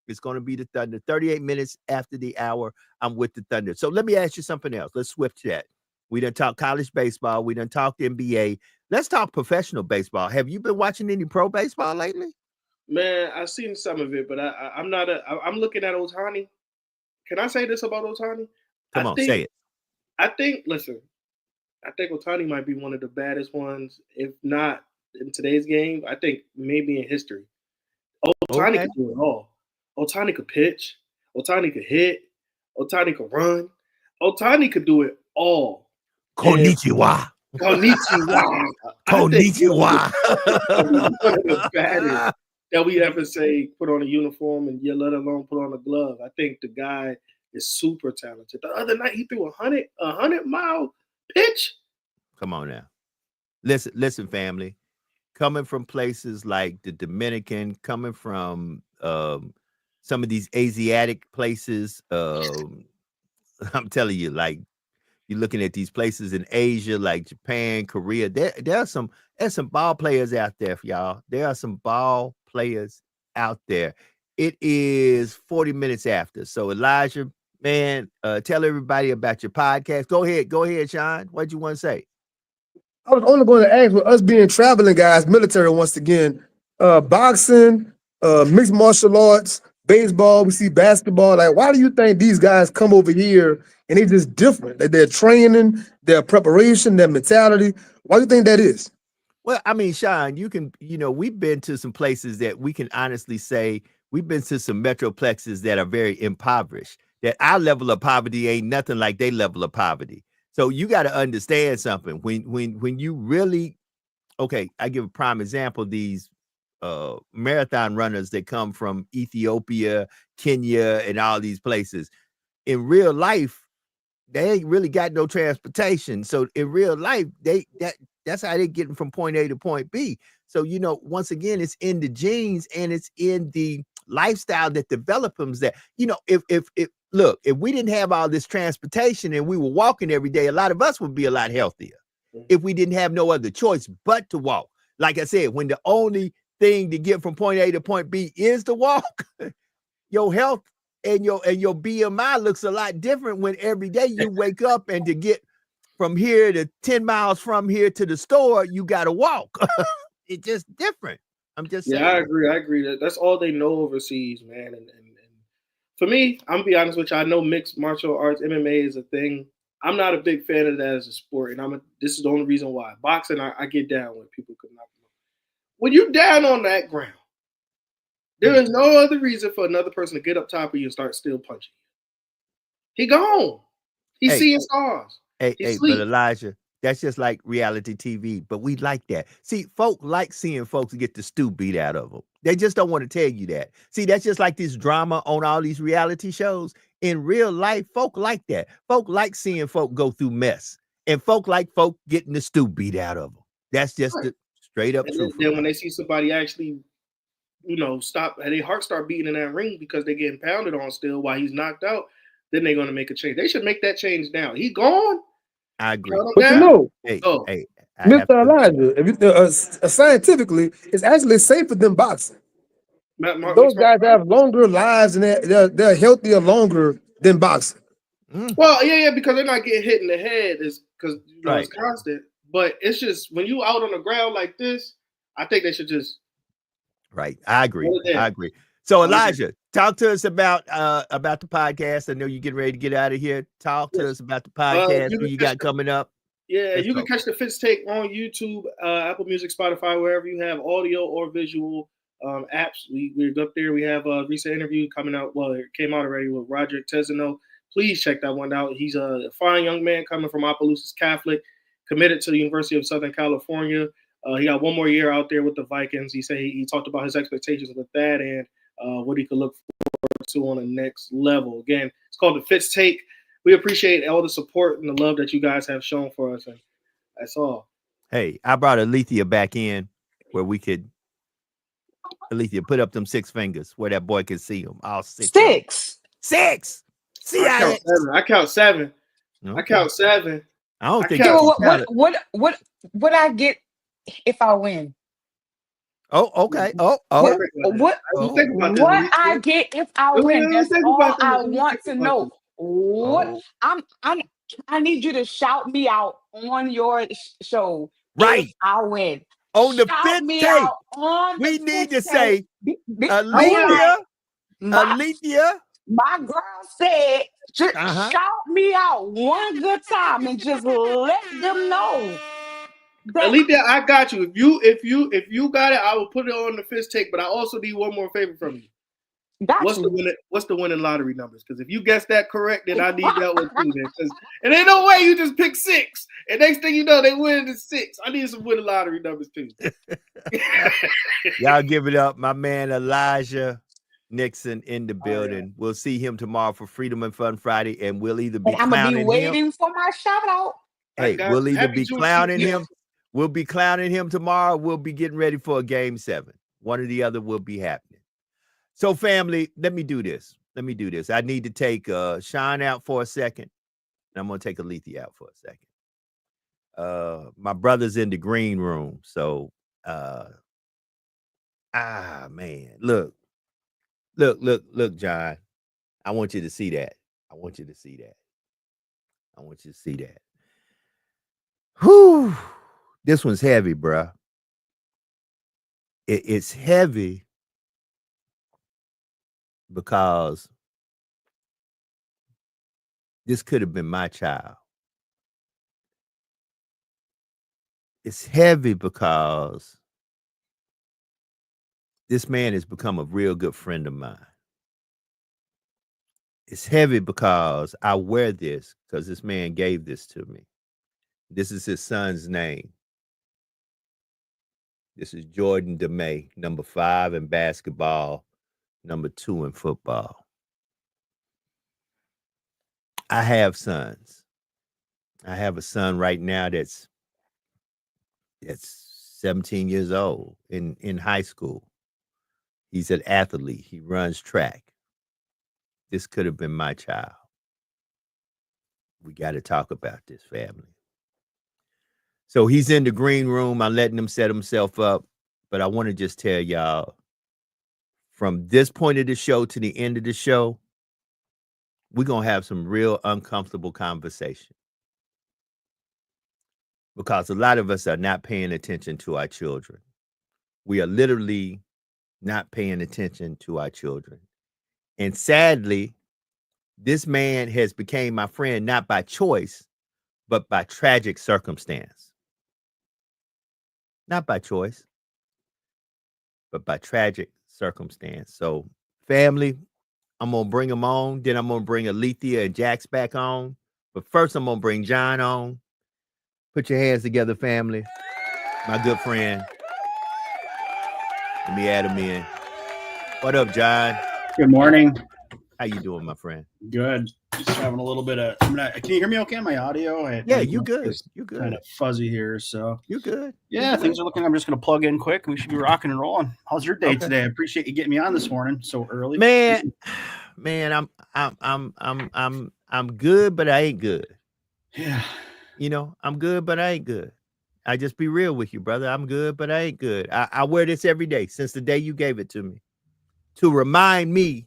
It's going to be the Thunder. 38 minutes after the hour, I'm with the Thunder. So let me ask you something else. Let's switch that. We done talk college baseball. We done talk NBA. Let's talk professional baseball. Have you been watching any pro baseball lately? Man, I've seen some of it, but I'm looking at Ohtani. Can I say this about Ohtani? Come on, say it. I think Ohtani might be one of the baddest ones, if not in today's game. I think maybe in history. Ohtani could do it all. Ohtani could pitch. Ohtani could hit. Ohtani could run. Ohtani could do it all. Konnichiwa. Konnichiwa. One of the baddest that we ever say put on a uniform and let alone put on a glove. I think the guy is super talented. The other night he threw a 100-mile pitch. Come on now. Listen, family. coming from places like the Dominican, coming from some of these Asiatic places. I'm telling you, like you're looking at these places in Asia, like Japan, Korea. There's some ball players out there for y'all. There are some ball players out there. It is 40 minutes after. So Elijah, man, tell everybody about your podcast. Go ahead, Sean. What you want to say? I was only going to ask, with us being traveling guys, military once again, boxing, mixed martial arts, baseball, we see basketball. Like, why do you think these guys come over here and they just different? Like their training, their preparation, their mentality. Why do you think that is? Well, I mean, Sean, we've been to some places that we can honestly say we've been to some metroplexes that are very impoverished, that our level of poverty ain't nothing like their level of poverty. So you got to understand something. When you really, okay, I give a prime example, these marathon runners that come from Ethiopia, Kenya, and all these places. In real life, they ain't really got no transportation. So in real life, that's how they getting from point A to point B. So, once again, it's in the genes and it's in the lifestyle that develops them that, if we didn't have all this transportation and we were walking every day, a lot of us would be a lot healthier if we didn't have no other choice but to walk. Like I said, when the only thing to get from point A to point B is to walk, your health and your BMI looks a lot different when every day you wake up and to get from here to 10 miles from here to the store, you got to walk. It's just different. I'm just saying. I agree. That's all they know overseas, man. And for me, I'm gonna be honest with you. I know mixed martial arts, MMA is a thing. I'm not a big fan of that as a sport, and this is the only reason why. Boxing, I get down when people could knock them. When you down on that ground, there is no other reason for another person to get up top of you and start still punching you. He gone. He's seeing stars. Hey, but Elijah, that's just like reality TV, but we like that. See, folk like seeing folks get the stew beat out of them. They just don't want to tell you that. See, that's just like this drama on all these reality shows. In real life, folk like that. Folk like seeing folk go through mess, and folk like folk getting the stew beat out of them. That's just the straight up truth. Then when they see somebody actually, stop, and their heart start beating in that ring because they're getting pounded on still while he's knocked out, then they're going to make a change. They should make that change now. He gone. I agree. But Mr. Elijah, if you, scientifically, it's actually safer than boxing. Those guys have longer lives and they're healthier longer than boxing. Well, yeah, because they're not getting hit in the head, is because it's constant. But it's just when you out on the ground like this, I think they should just. Right, I agree. So Elijah, talk to us about the podcast. I know you're getting ready to get out of here. Talk to us about the podcast. What you got coming up? Yeah, you can catch the Fitz Take on YouTube, Apple Music, Spotify, wherever you have audio or visual apps. We're up there. We have a recent interview coming out. Well, it came out already with Roderick Tezano. Please check that one out. He's a fine young man coming from Opelousas Catholic, committed to the University of Southern California. He got one more year out there with the Vikings. He said he talked about his expectations with that and what he could look forward to on the next level. Again, it's called the Fitz Take. We appreciate all the support and the love that you guys have shown for us, and that's all. Hey, I brought Alethea back in where we could, Alethea, put up them 6 fingers where that boy can see them. All 6. 6. See, I count 7. Okay. I count 7. I don't think. What I get if I win? Oh, okay. What I get if I win? That's all I want to know. What I need you to shout me out on your show. Right. If I win. On the Fitz Take. We need to say, Alethea. My girl said, just shout me out one good time and just let them know. Alethea, I got you. If you got it, I will put it on the Fitz Take. But I also need one more favor from you. What's the winning lottery numbers? Because if you guess that correct, then I need that one too. Because and ain't no way you just pick 6, and next thing you know, they win the 6. I need some winning lottery numbers too. Y'all give it up, my man Elijah Nixon in the building. Yeah. We'll see him tomorrow for Freedom and Fun Friday, and we'll either be I'm gonna be waiting for my shout out. Hey, we'll either be clowning him. We'll be clowning him tomorrow. We'll be getting ready for a game 7. One or the other will be happening. So, family, let me do this. I need to take Sean out for a second, and I'm going to take Alethea out for a second. My brother's in the green room, so man, look, John. I want you to see that. Whew. This one's heavy, bruh. It's heavy because this could have been my child. It's heavy because this man has become a real good friend of mine. It's heavy because I wear this because this man gave this to me. This is his son's name. This is Jordan DeMay, number 5 in basketball, number 2 in football. I have sons. I have a son right now that's 17 years old in high school. He's an athlete. He runs track. This could have been my child. We got to talk about this, family. So he's in the green room. I'm letting him set himself up. But I want to just tell y'all, from this point of the show to the end of the show, we're going to have some real uncomfortable conversation. Because a lot of us are not paying attention to our children. We are literally not paying attention to our children. And sadly, this man has become my friend not by choice, but by tragic circumstance. Not by choice, but by tragic circumstance. So, family, I'm going to bring them on. Then I'm going to bring Alethea and Jax back on. But first, I'm going to bring John on. Put your hands together, family. My good friend. Let me add him in. What up, John? Good morning. How you doing, my friend? Good. Just having a little bit of. Can you hear me okay on my audio? You good. You good. Kind of fuzzy here, so you good. Yeah, things are looking. I'm just going to plug in quick. We should be rocking and rolling. How's your day today? I appreciate you getting me on this morning so early. Man, I'm good, but I ain't good. Yeah. You know, I'm good, but I ain't good. I just be real with you, brother. I'm good, but I ain't good. I wear this every day since the day you gave it to me to remind me,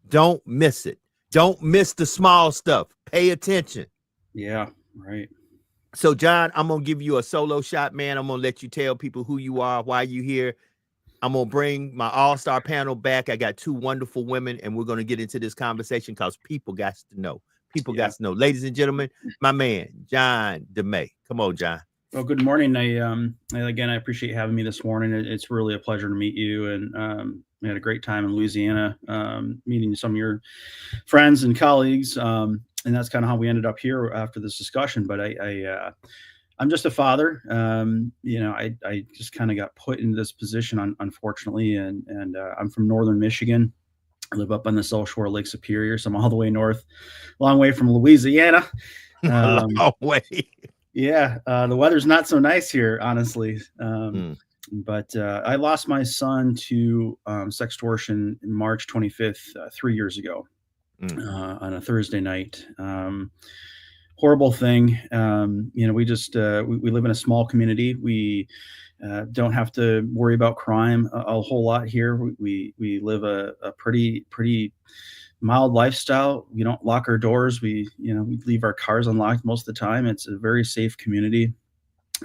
don't miss it. Don't miss the small stuff. Pay attention. Yeah, right. So, John, I'm going to give you a solo shot, man. I'm going to let you tell people who you are, why you here. I'm going to bring my all-star panel back. I got 2 wonderful women, and we're going to get into this conversation because people got to know. Got to know. Ladies and gentlemen, my man, John DeMay. Come on, John. Well, good morning. I appreciate you having me this morning. It's really a pleasure to meet you. And we had a great time in Louisiana, meeting some of your friends and colleagues. And that's kind of how we ended up here after this discussion. But I'm just a father. I just kind of got put into this position, unfortunately. And I'm from northern Michigan. I live up on the South Shore of Lake Superior, so I'm all the way north, long way from Louisiana. Long way. Yeah, the weather's not so nice here, honestly. But I lost my son to sextortion in March 25th, 3 years ago, on a Thursday night. Horrible thing. We just we live in a small community. We don't have to worry about crime a whole lot here. We live a pretty mild lifestyle. We don't lock our doors. We leave our cars unlocked most of the time. It's a very safe community.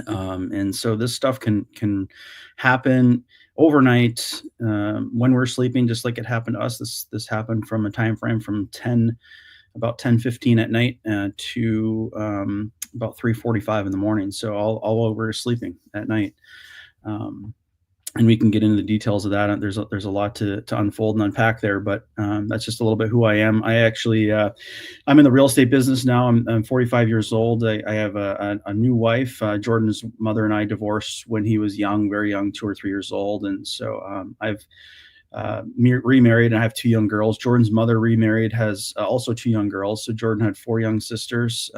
And so this stuff can happen overnight when we're sleeping, just like it happened to us. This happened from a time frame from about 10:15 at night to about 3:45 in the morning. So all while we're sleeping at night. And we can get into the details of that. There's a lot to unfold and unpack there, but that's just a little bit who I am. I actually, I'm in the real estate business now. I'm 45 years old. I have a new wife. Jordan's mother and I divorced when he was young, very young, 2 or 3 years old. And so I've remarried, and I have 2 young girls. Jordan's mother remarried, has also 2 young girls. So Jordan had 4 young sisters.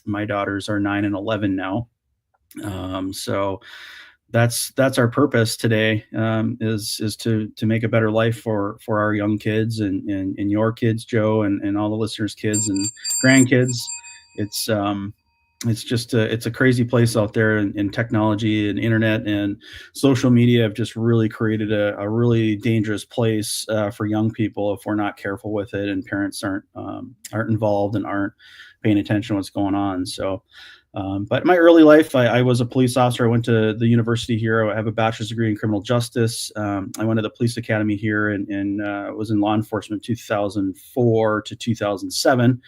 My daughters are 9 and 11 now. So that's our purpose today, is to make a better life for our young kids and your kids, Joe, and all the listeners' kids and grandkids. It's just it's a crazy place out there, and technology and internet and social media have just really created a really dangerous place for young people if we're not careful with it, and parents aren't involved and aren't paying attention to what's going on. So but in my early life, I was a police officer. I went to the university here. I have a bachelor's degree in criminal justice. I went to the police academy here and was in law enforcement 2004 to 2007.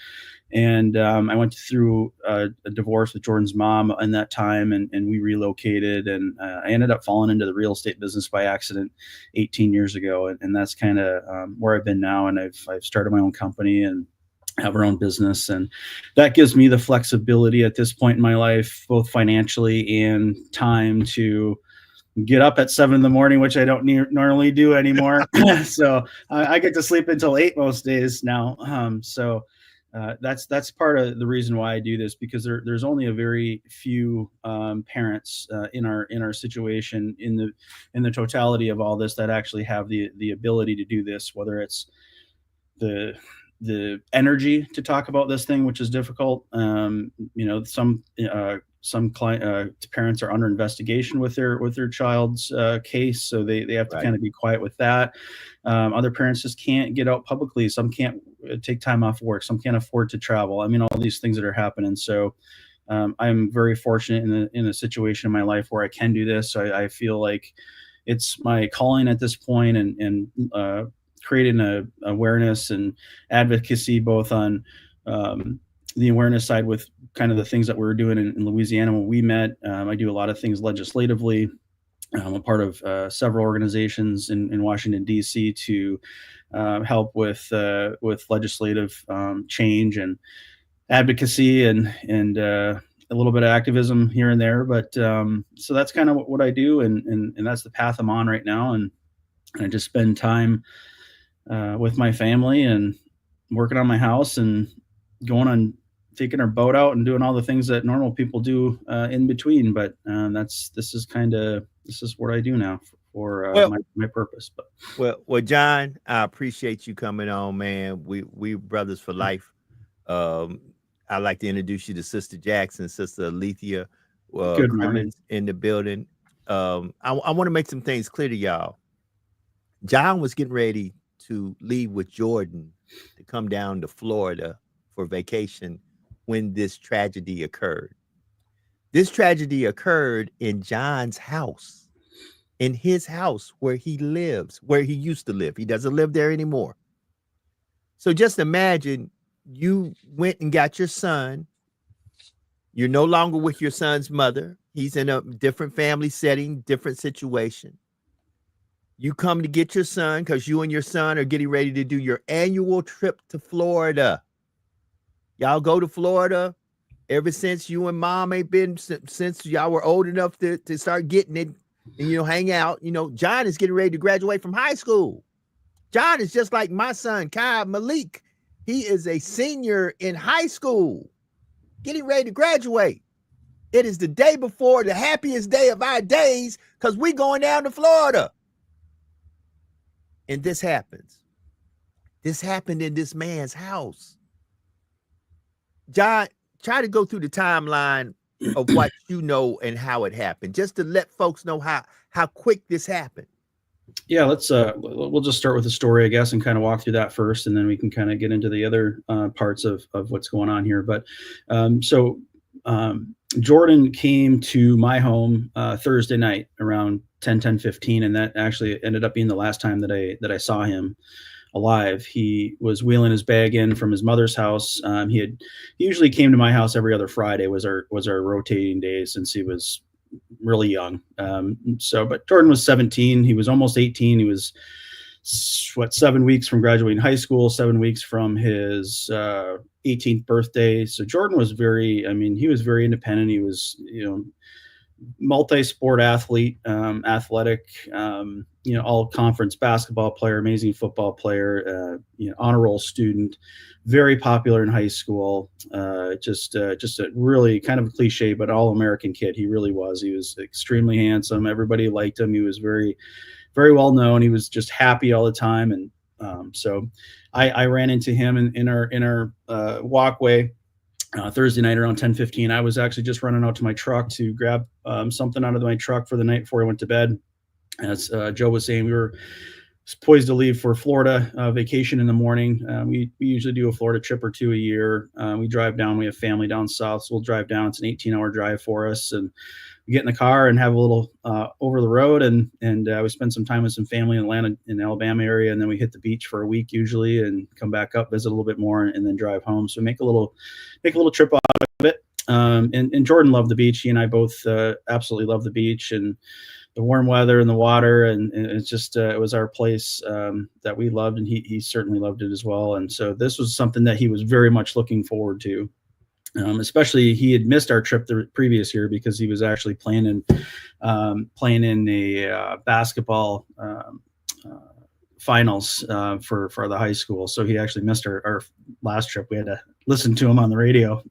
And I went through a divorce with Jordan's mom in that time, and we relocated. And I ended up falling into the real estate business by accident 18 years ago. And that's kind of where I've been now. And I've started my own company and have our own business, and that gives me the flexibility at this point in my life, both financially and time, to get up at 7 a.m, which I don't normally do anymore. So I get to sleep until 8 most days now. So that's part of the reason why I do this, because there's only a very few parents in our situation, in the totality of all this, that actually have the ability to do this, whether it's the energy to talk about this thing, which is difficult. Some parents are under investigation with their child's case, so they have to kind of be quiet with that. Other parents just can't get out publicly. Some can't take time off work. Some can't afford to travel. I mean, all these things that are happening. So I'm very fortunate in a situation in my life where I can do this. So I feel like it's my calling at this point, and creating a awareness and advocacy, both on the awareness side with kind of the things that we were doing in Louisiana when we met. I do a lot of things legislatively. I'm a part of several organizations in Washington, D.C. to help with legislative change and advocacy and a little bit of activism here and there. But so that's kind of what I do, and that's the path I'm on right now. And I just spend time with my family and working on my house and taking our boat out and doing all the things that normal people do in between. But this is what I do now for my purpose. But well, John, I appreciate you coming on, man. We brothers for life. I'd like to introduce you to Sister Jackson, Sister Alethea Crimmins in the building. I want to make some things clear to y'all. John was getting ready to leave with Jordan to come down to Florida for vacation when this tragedy occurred. This tragedy occurred in John's house, in his house where he lives, where he used to live. He doesn't live there anymore. So just imagine you went and got your son. You're no longer with your son's mother. He's in a different family setting, different situation. You come to get your son because you and your son are getting ready to do your annual trip to Florida. Y'all go to Florida ever since you and mom ain't been, since y'all were old enough to start getting it and, hang out. John is getting ready to graduate from high school. John is just like my son, Kai Malik. He is a senior in high school, getting ready to graduate. It is the day before the happiest day of our days because we going down to Florida. And this happens. This happened in this man's house. John, try to go through the timeline of what you know and how it happened, just to let folks know how quick this happened. Yeah, we'll just start with the story, I guess, and kind of walk through that first, and then we can kind of get into the other parts of what's going on here. But Jordan came to my home Thursday night around 10:15, and that actually ended up being the last time that I saw him alive. He was wheeling his bag in from his mother's house. He usually came to my house every other Friday, was our rotating day since he was really young. But Jordan was 17. He was almost 18. He was 7 weeks from graduating high school, 7 weeks from his 18th birthday. So Jordan was he was very independent. He was, multi-sport athlete, athletic, all conference basketball player, amazing football player, honor roll student, very popular in high school. Just a really kind of a cliche, but all American kid. He really was. He was extremely handsome. Everybody liked him. He was very, very well known. He was just happy all the time. And so I ran into him in our walkway Thursday night around 10:15. I was actually just running out to my truck to grab something out of my truck for the night before I went to bed. As Joe was saying, we were poised to leave for Florida vacation in the morning. We usually do a Florida trip or two a year. We drive down. We have family down south, so we'll drive down. It's an 18-hour drive for us, and we get in the car and have a little over the road, and we spend some time with some family in Atlanta, in the Alabama area, and then we hit the beach for a week usually, and come back up, visit a little bit more, and then drive home. So make a little trip out of it. And Jordan loved the beach. He and I both absolutely love the beach and the warm weather and the water, and it's just it was our place that we loved, and he certainly loved it as well. And so this was something that he was very much looking forward to. Especially he had missed our trip the previous year because he was actually playing in a basketball finals for the high school. So he actually missed our last trip. We had to listen to him on the radio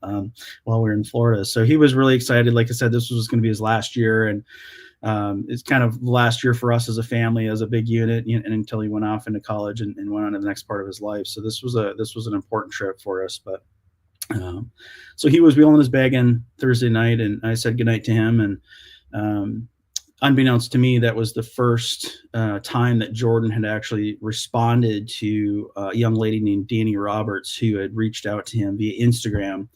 while we were in Florida. So he was really excited. Like I said, this was going to be his last year, and it's kind of the last year for us as a family, as a big unit, and until he went off into college and went on to the next part of his life. So this was an important trip for us. But so he was wheeling his bag in Thursday night, and I said goodnight to him. And unbeknownst to me, that was the first time that Jordan had actually responded to a young lady named Danny Roberts, who had reached out to him via Instagram.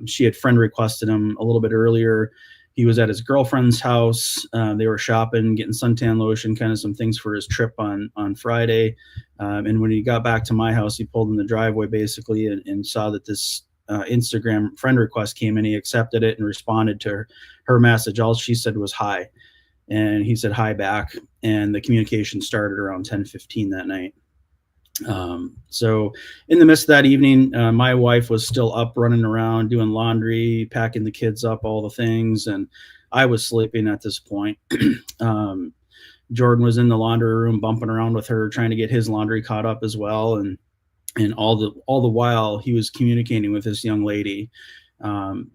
She had friend requested him a little bit earlier. He was at his girlfriend's house. They were shopping, getting suntan lotion, kind of some things for his trip on Friday. And when he got back to my house, he pulled in the driveway basically and saw that this Instagram friend request came in. He accepted it and responded to her message. All she said was hi. And he said hi back. And the communication started around 10:15 that night. So in the midst of that evening, my wife was still up running around doing laundry, packing the kids up, all the things. And I was sleeping at this point. Jordan was in the laundry room bumping around with her, trying to get his laundry caught up as well. And all the while he was communicating with this young lady,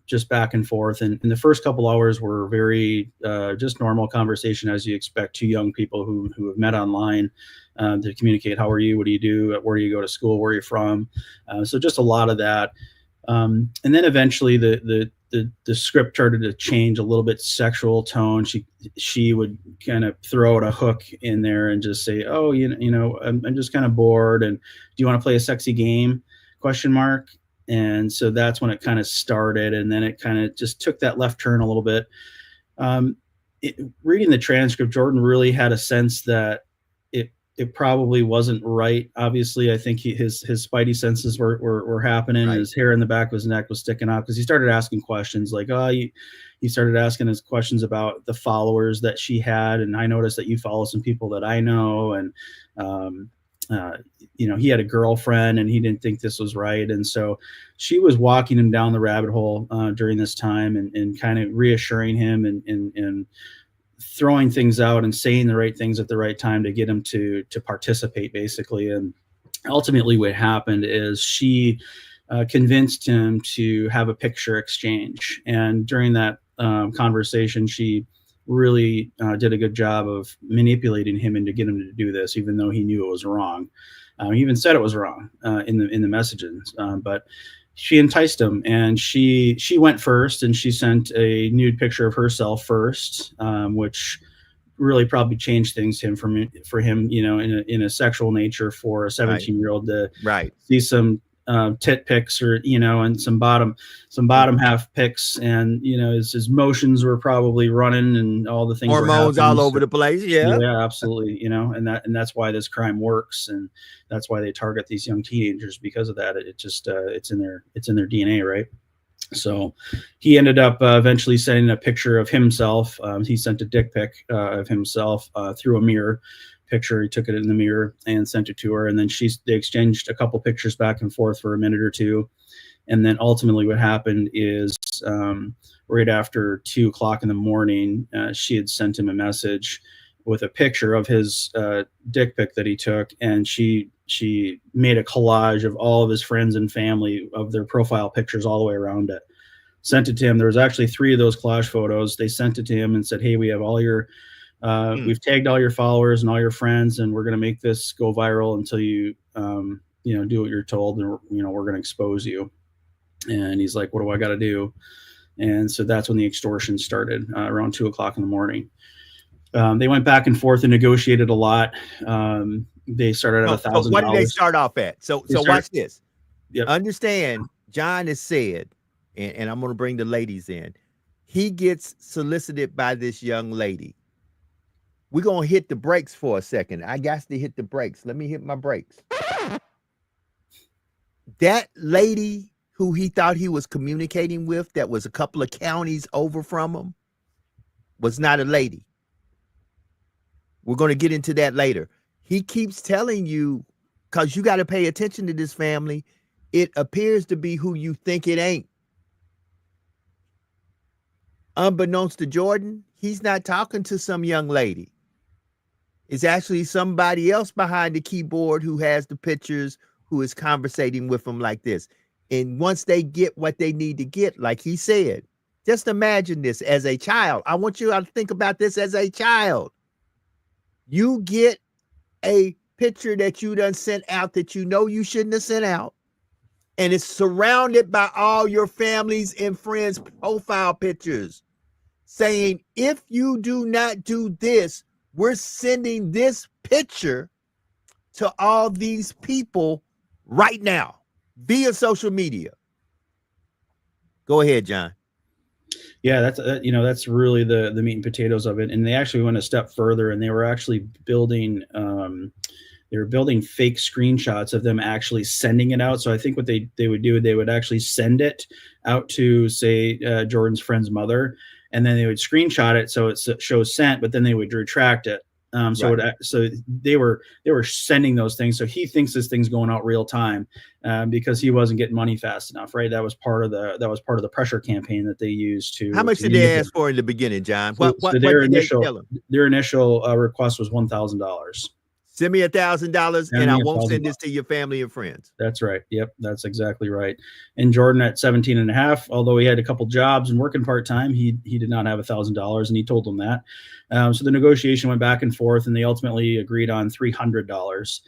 just back and forth. And the first couple hours were very, just normal conversation as you expect two young people who have met online, to communicate. How are you? What do you do? Where do you go to school? Where are you from? So just a lot of that. And then eventually the script started to change a little bit, sexual tone. She would kind of throw out a hook in there and just say, oh, I'm just kind of bored. And do you want to play a sexy game? ? And so that's when it kind of started. And then it kind of just took that left turn a little bit. Reading the transcript, Jordan really had a sense that it probably wasn't right. Obviously, I think his spidey senses were happening. Right. His hair in the back of his neck was sticking out because he started asking questions like, he started asking his questions about the followers that she had. And I noticed that you follow some people that I know. And, he had a girlfriend and he didn't think this was right. And so she was walking him down the rabbit hole during this time and kind of reassuring him and throwing things out and saying the right things at the right time to get him to participate basically. And ultimately what happened is she convinced him to have a picture exchange. And during that conversation, she really did a good job of manipulating him into getting him to do this, even though he knew it was wrong. He even said it was wrong in the messages, but she enticed him, and she went first, and she sent a nude picture of herself first, which really probably changed things for him, in a sexual nature for a 17-year-old to see some tit pics or and some bottom half pics, and his motions were probably running and all the things, hormones all over the place. Yeah, absolutely. And that's why this crime works, and that's why they target these young teenagers because of that. It just it's in their DNA, right? So he ended up eventually sending a picture of himself. He sent a dick pic of himself through a mirror picture. He took it in the mirror and sent it to her, and then they exchanged a couple pictures back and forth for a minute or two, And then ultimately what happened is right after 2 o'clock in the morning, she had sent him a message with a picture of his dick pic that he took. And she made a collage of all of his friends and family of their profile pictures all the way around it. Sent it to him. There was actually 3 of those collage photos. They sent it to him and said, hey, we have all your, we've tagged all your followers and all your friends, and we're going to make this go viral until you, do what you're told. And, we're going to expose you. And he's like, what do I got to do? And so that's when the extortion started, around 2 o'clock in the morning. They went back and forth and negotiated a lot. They started at $1,000. So what did they start off at? So watch this. Yep. Understand, John has said, and I'm going to bring the ladies in. He gets solicited by this young lady. We're going to hit the brakes for a second. I got to hit the brakes. Let me hit my brakes. That lady who he thought he was communicating with, that was a couple of counties over from him, was not a lady. We're going to get into that later. He keeps telling you, because you got to pay attention to this family, it appears to be who you think it ain't. Unbeknownst to Jordan, he's not talking to some young lady. It's actually somebody else behind the keyboard who has the pictures, who is conversating with him like this. And once they get what they need to get, like he said, just imagine this as a child. I want you to think about this as a child. You get a picture that you done sent out that you know you shouldn't have sent out, and it's surrounded by all your families and friends' profile pictures saying, if you do not do this, we're sending this picture to all these people right now via social media. Go ahead, John. Yeah, that's really the meat and potatoes of it. And they actually went a step further, and they were actually building fake screenshots of them actually sending it out. So I think what they would do, they would actually send it out to, say, Jordan's friend's mother, and then they would screenshot it so it shows sent, but then they would retract it. So they were sending those things. So he thinks this thing's going out real time because he wasn't getting money fast enough, right? That was part of the pressure campaign that they used to. How much did they ask for in the beginning, John? Their initial request was $1,000. Send me $1,000 and I won't send this to your family and friends. That's right. Yep. That's exactly right. And Jordan at 17 and a half, although he had a couple jobs and working part-time, he did not have $1,000, and he told them that. So the negotiation went back and forth, and they ultimately agreed on $300.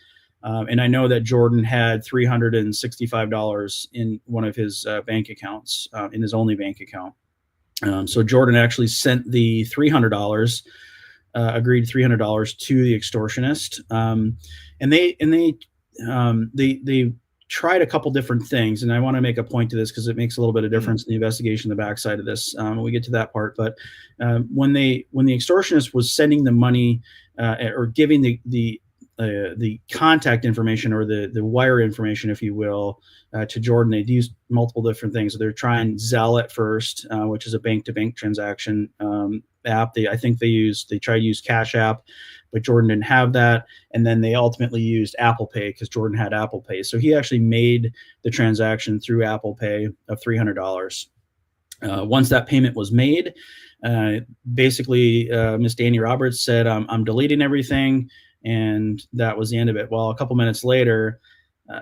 And I know that Jordan had $365 in one of his bank accounts, in his only bank account. So Jordan actually sent the $300, agreed $300 to the extortionist. And they tried a couple different things. And I want to make a point to this because it makes a little bit of difference in the investigation, the backside of this. When we get to that part, but when the extortionist was sending the money or giving the contact information or the wire information, if you will, to Jordan, they'd used multiple different things. So they're trying Zelle at first, which is a bank-to-bank transaction app. They tried to use Cash App, but Jordan didn't have that. And then they ultimately used Apple Pay because Jordan had Apple Pay. So he actually made the transaction through Apple Pay of $300. Once that payment was made, basically Miss Danny Roberts said, I'm deleting everything. And that was the end of it. Well, a couple minutes later,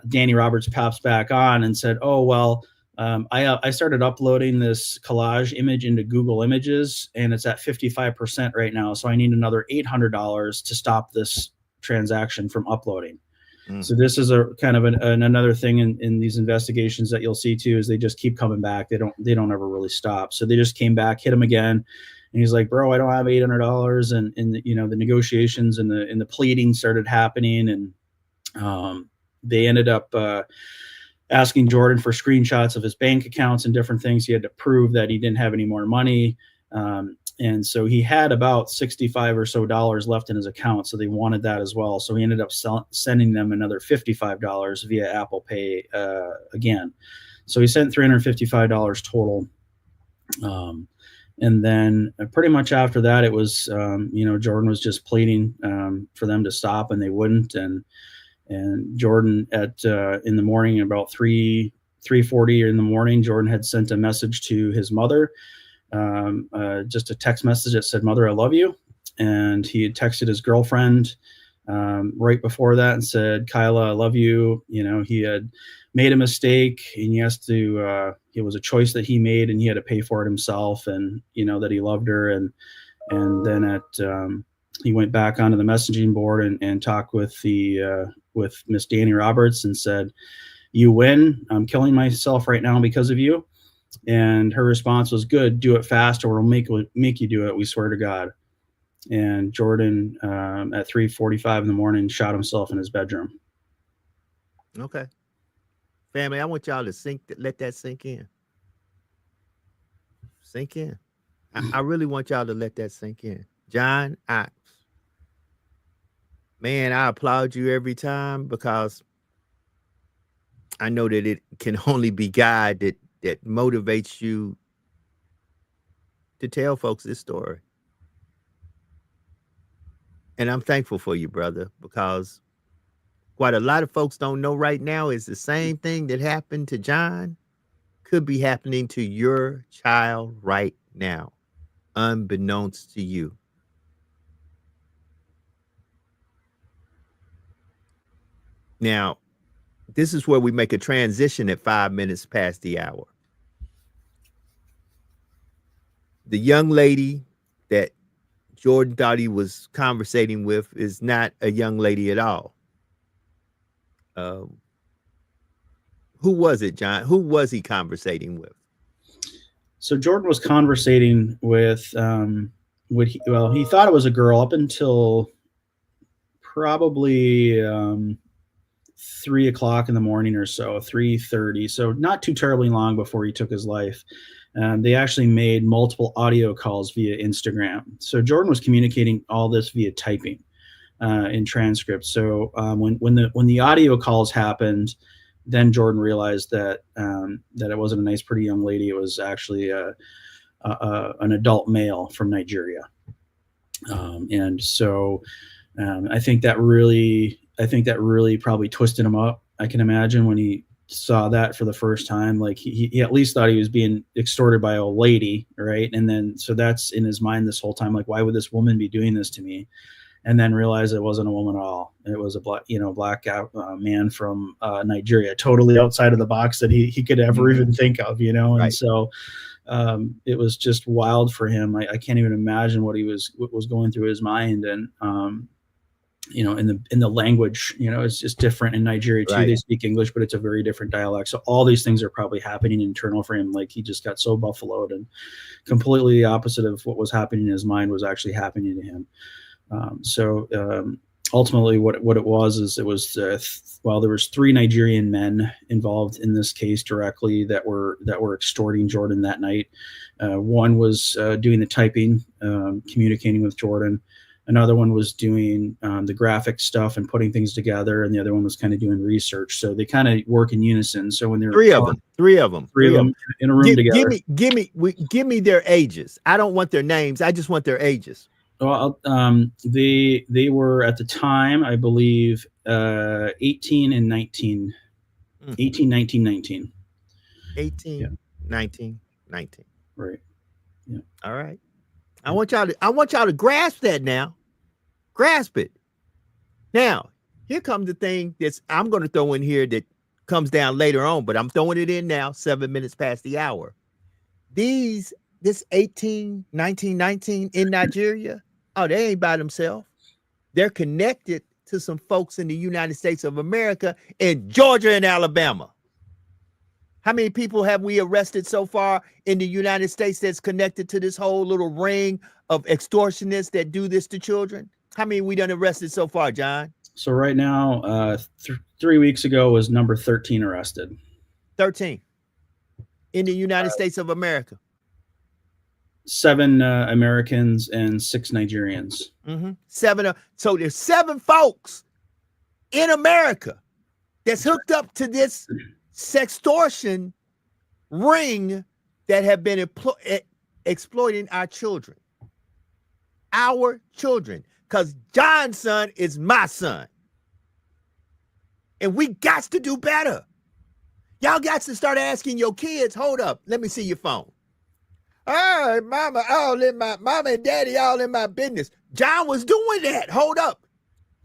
Danny Roberts pops back on and said, oh, well, I started uploading this collage image into Google Images, and it's at 55% right now. So I need another $800 to stop this transaction from uploading. So this is a kind of another thing in these investigations that you'll see too, is they just keep coming back. They don't ever really stop. So they just came back, hit him again. And he's like, bro, I don't have $800. And the negotiations and the pleading started happening. And they ended up asking Jordan for screenshots of his bank accounts and different things. He had to prove that he didn't have any more money. And so he had about $65 or so left in his account. So they wanted that as well. So he ended up sending them another $55 via Apple Pay again. So he sent $355 total. And then pretty much after that, it was, Jordan was just pleading for them to stop, and they wouldn't. And Jordan in the morning about 3 3:40 in the morning, Jordan had sent a message to his mother, just a text message that said, "Mother, I love you." And he had texted his girlfriend right before that and said, "Kyla, I love you." You know, he had made a mistake and he has to, it was a choice that he made and he had to pay for it himself, and, you know, that he loved her. And then he went back onto the messaging board and talked with with Miss Danny Roberts and said, "You win. I'm killing myself right now because of you." And her response was, "Good, do it fast or we'll make you do it. We swear to God." And Jordan, at 3:45 in the morning, shot himself in his bedroom. Okay. Family, I want y'all to let that sink in. Sink in. I really want y'all to let that sink in. John Ox. Man, I applaud you every time because I know that it can only be God that motivates you to tell folks this story. And I'm thankful for you, brother, because what a lot of folks don't know right now is the same thing that happened to John could be happening to your child right now, unbeknownst to you. Now, this is where we make a transition at 5 minutes past the hour. The young lady that Jordan thought he was conversating with is not a young lady at all. Who was it, John? Who was he conversating with? So Jordan was conversating with, he thought it was a girl up until probably 3 o'clock in the morning or so, 3:30. So not too terribly long before he took his life. They actually made multiple audio calls via Instagram. So Jordan was communicating all this via typing in transcripts. So when the audio calls happened, then Jordan realized that it wasn't a nice, pretty young lady. It was actually an adult male from Nigeria. And so I think that really probably twisted him up. I can imagine when he saw that for the first time, like he at least thought he was being extorted by a lady, right? And then so that's in his mind this whole time, like, why would this woman be doing this to me? And then realized it wasn't a woman at all. It was a black man from Nigeria, totally outside of the box that he could ever even think of, you know. And Right. So it was just wild for him. I can't even imagine what was going through his mind. And you know, in the language, you know, it's just different in Nigeria too. Right. They speak English, but it's a very different dialect. So all these things are probably happening internal for him. Like he just got so buffaloed, and completely the opposite of what was happening in his mind was actually happening to him. Ultimately what it was there was 3 Nigerian men involved in this case directly that were extorting Jordan that night. One was doing the typing, communicating with Jordan. Another one was doing the graphic stuff and putting things together, and the other one was kind of doing research. So they kind of work in unison. So when they're Three of them in a room together. Give me their ages. I don't want their names. I just want their ages. Well, they were at the time, I believe, 18 and 19. 18, 19, 19. 18, Yeah. 19, 19. Right. Yeah. All right. I want y'all to grasp that now. Grasp it. Now, here comes the thing that I'm going to throw in here that comes down later on, but I'm throwing it in now, 7 minutes past the hour. This 18, 19, 19 in Nigeria, they ain't by themselves. They're connected to some folks in the United States of America in Georgia and Alabama. How many people have we arrested so far in the United States that's connected to this whole little ring of extortionists that do this to children? How many we done arrested so far, John? So right now, 3 weeks ago was number 13 arrested. 13 in the United States of America. 7 Americans and 6 Nigerians. 7. So there's 7 folks in America that's hooked up to this sextortion ring that have been exploiting our children. Our children. Because John's son is my son. And we got to do better. Y'all got to start asking your kids, hold up, let me see your phone. Oh, mama, mama and daddy all in my business. John was doing that. Hold up.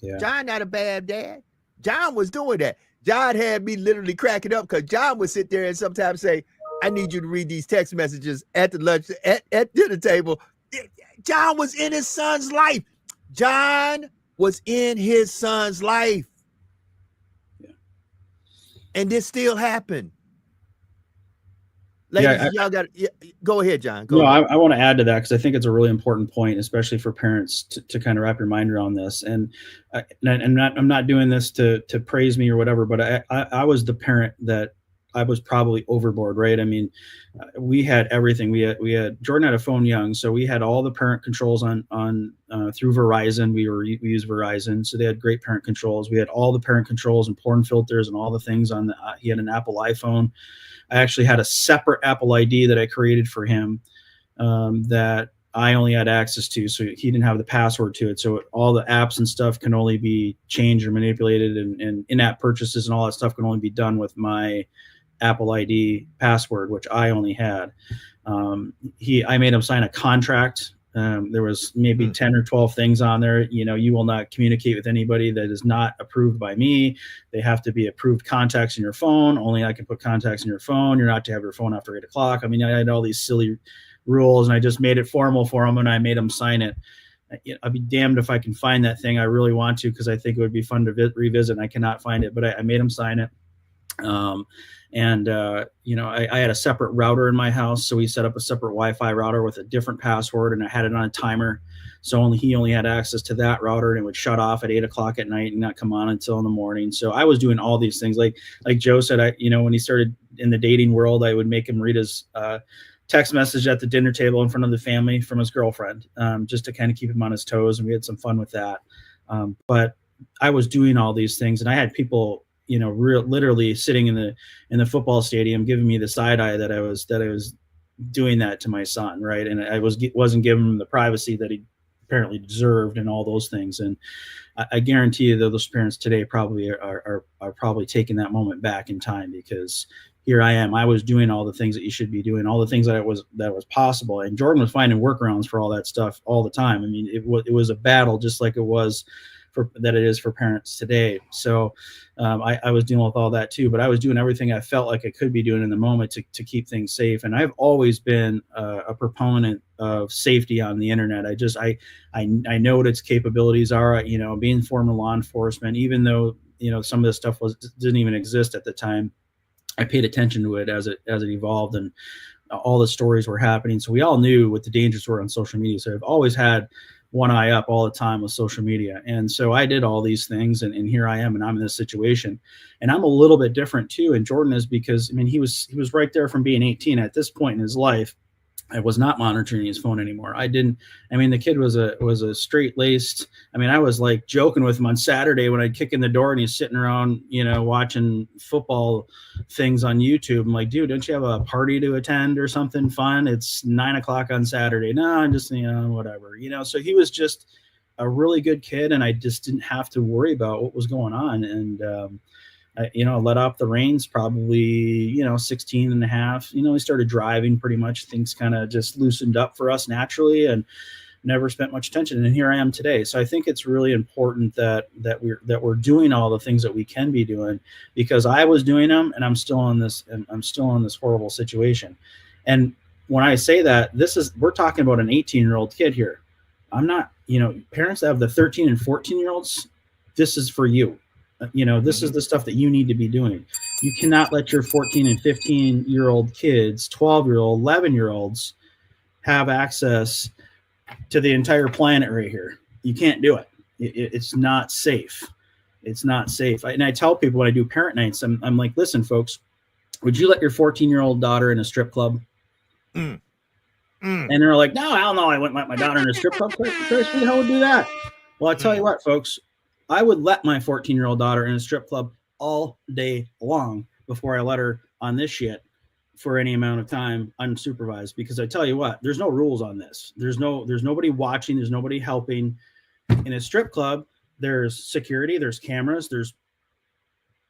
Yeah. John not a bad dad. John was doing that. John had me literally cracking up because John would sit there and sometimes say, I need you to read these text messages at the lunch, at dinner table. John was in his son's life. John was in his son's life. Yeah. And this still happened. Ladies, y'all got go ahead, John. Go ahead. I want to add to that because I think it's a really important point, especially for parents to kind of wrap your mind around this. And I'm not doing this to praise me or whatever, but I was the parent that I was probably overboard, right? I mean, we had everything. We had Jordan had a phone young, so we had all the parent controls on through Verizon. We used Verizon, so they had great parent controls. We had all the parent controls and porn filters and all the things on the. He had an Apple iPhone. I actually had a separate Apple ID that I created for him that I only had access to, so he didn't have the password to it. So all the apps and stuff can only be changed or manipulated, and in-app purchases and all that stuff can only be done with my Apple ID password, which I only had. I made him sign a contract. There was maybe 10 or 12 things on there. You will not communicate with anybody that is not approved by me. They have to be approved contacts in your phone. Only I can put contacts in your phone. You're not to have your phone after 8 o'clock. I mean, I had all these silly rules, and I just made it formal for him, and I made him sign it. I'd be damned if I can find that thing. I really want to, because I think it would be fun to revisit, and I cannot find it, but I made him sign it. I had a separate router in my house, so we set up a separate Wi-Fi router with a different password, and I had it on a timer, so he only had access to that router, and it would shut off at 8 o'clock at night and not come on until in the morning. So I was doing all these things, like Joe said. When he started in the dating world, I would make him read his text message at the dinner table in front of the family from his girlfriend, just to kind of keep him on his toes, and we had some fun with that. But I was doing all these things, and I had people literally sitting in the football stadium giving me the side eye that I was doing that to my son, right? And I wasn't giving him the privacy that he apparently deserved and all those things. And I guarantee you that those parents today probably are probably taking that moment back in time, because here I am. I was doing all the things that you should be doing, all the things that was possible. And Jordan was finding workarounds for all that stuff all the time. I mean, it was a battle, just like it was that it is for parents today. So I was dealing with all that too, but I was doing everything I felt like I could be doing in the moment to keep things safe. And I've always been a proponent of safety on the internet. I know what its capabilities are. Being former law enforcement, even though some of this stuff didn't even exist at the time, I paid attention to it as it evolved, and all the stories were happening. So we all knew what the dangers were on social media. So I've always had one eye up all the time with social media. And so I did all these things, and here I am, and I'm in this situation. And I'm a little bit different too. And Jordan is, because he was right there from being 18 at this point in his life. I was not monitoring his phone anymore. The kid was a straight-laced. I was like joking with him on Saturday when I'd kick in the door and he's sitting around, watching football things on YouTube. I'm like, dude, don't you have a party to attend or something fun? It's 9 o'clock on Saturday. No, I'm just, whatever, so he was just a really good kid, and I just didn't have to worry about what was going on. And, I let off the reins probably, 16 and a half, we started driving pretty much. Things kind of just loosened up for us naturally, and never spent much attention. And here I am today. So I think it's really important that we're doing all the things that we can be doing, because I was doing them, and I'm still in this horrible situation. And when I say that, we're talking about an 18-year-old kid here. I'm not, parents that have the 13 and 14-year-olds, this is for you. This is the stuff that you need to be doing. You cannot let your 14 and 15-year-old kids, 12-year-old, 11-year-olds have access to the entire planet right here. You can't do it. It's not safe. It's not safe. And I tell people when I do parent nights, I'm like, listen, folks, would you let your 14-year-old daughter in a strip club? And they're like, no, hell no, I wouldn't let my daughter in a strip club. Chris, who the hell would do that? Well, I tell you what, folks, I would let my 14-year-old daughter in a strip club all day long before I let her on this shit for any amount of time unsupervised, because I tell you what, there's no rules on this. There's nobody watching. There's nobody helping. In a strip club, there's security, there's cameras, there's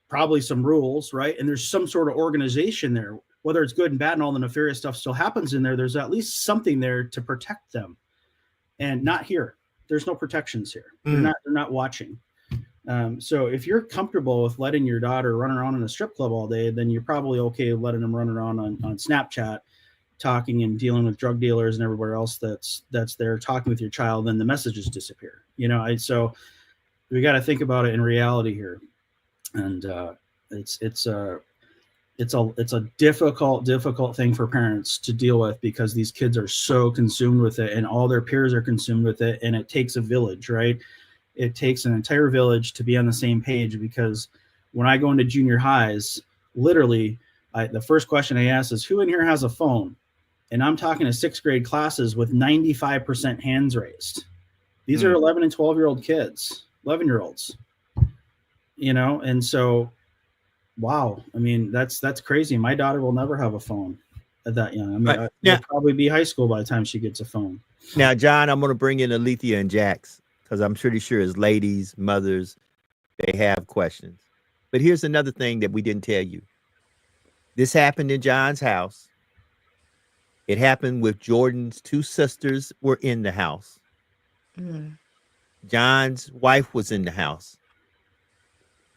probably some rules, right? And there's some sort of organization there, whether it's good and bad and all the nefarious stuff still happens in there. There's at least something there to protect them. And not here. There's no protections here. They're not watching. So if you're comfortable with letting your daughter run around in a strip club all day, then you're probably okay letting them run around on Snapchat, talking and dealing with drug dealers and everywhere else that's there, talking with your child, then the messages disappear. So we got to think about it in reality here. And it's a difficult thing for parents to deal with, because these kids are so consumed with it, and all their peers are consumed with it. And it takes a village, right? It takes an entire village to be on the same page, because when I go into junior highs, literally the first question I ask is, who in here has a phone? And I'm talking to 6th grade classes with 95% hands raised. These are 11 and 12-year-old kids, 11-year-olds, and so, wow. I mean, that's crazy. My daughter will never have a phone at that young. I mean, it'll probably be high school by the time she gets a phone. Now, John, I'm going to bring in Alethea and Jax, because I'm pretty sure as ladies, mothers, they have questions. But here's another thing that we didn't tell you. This happened in John's house. It happened with Jordan's 2 sisters were in the house. John's wife was in the house.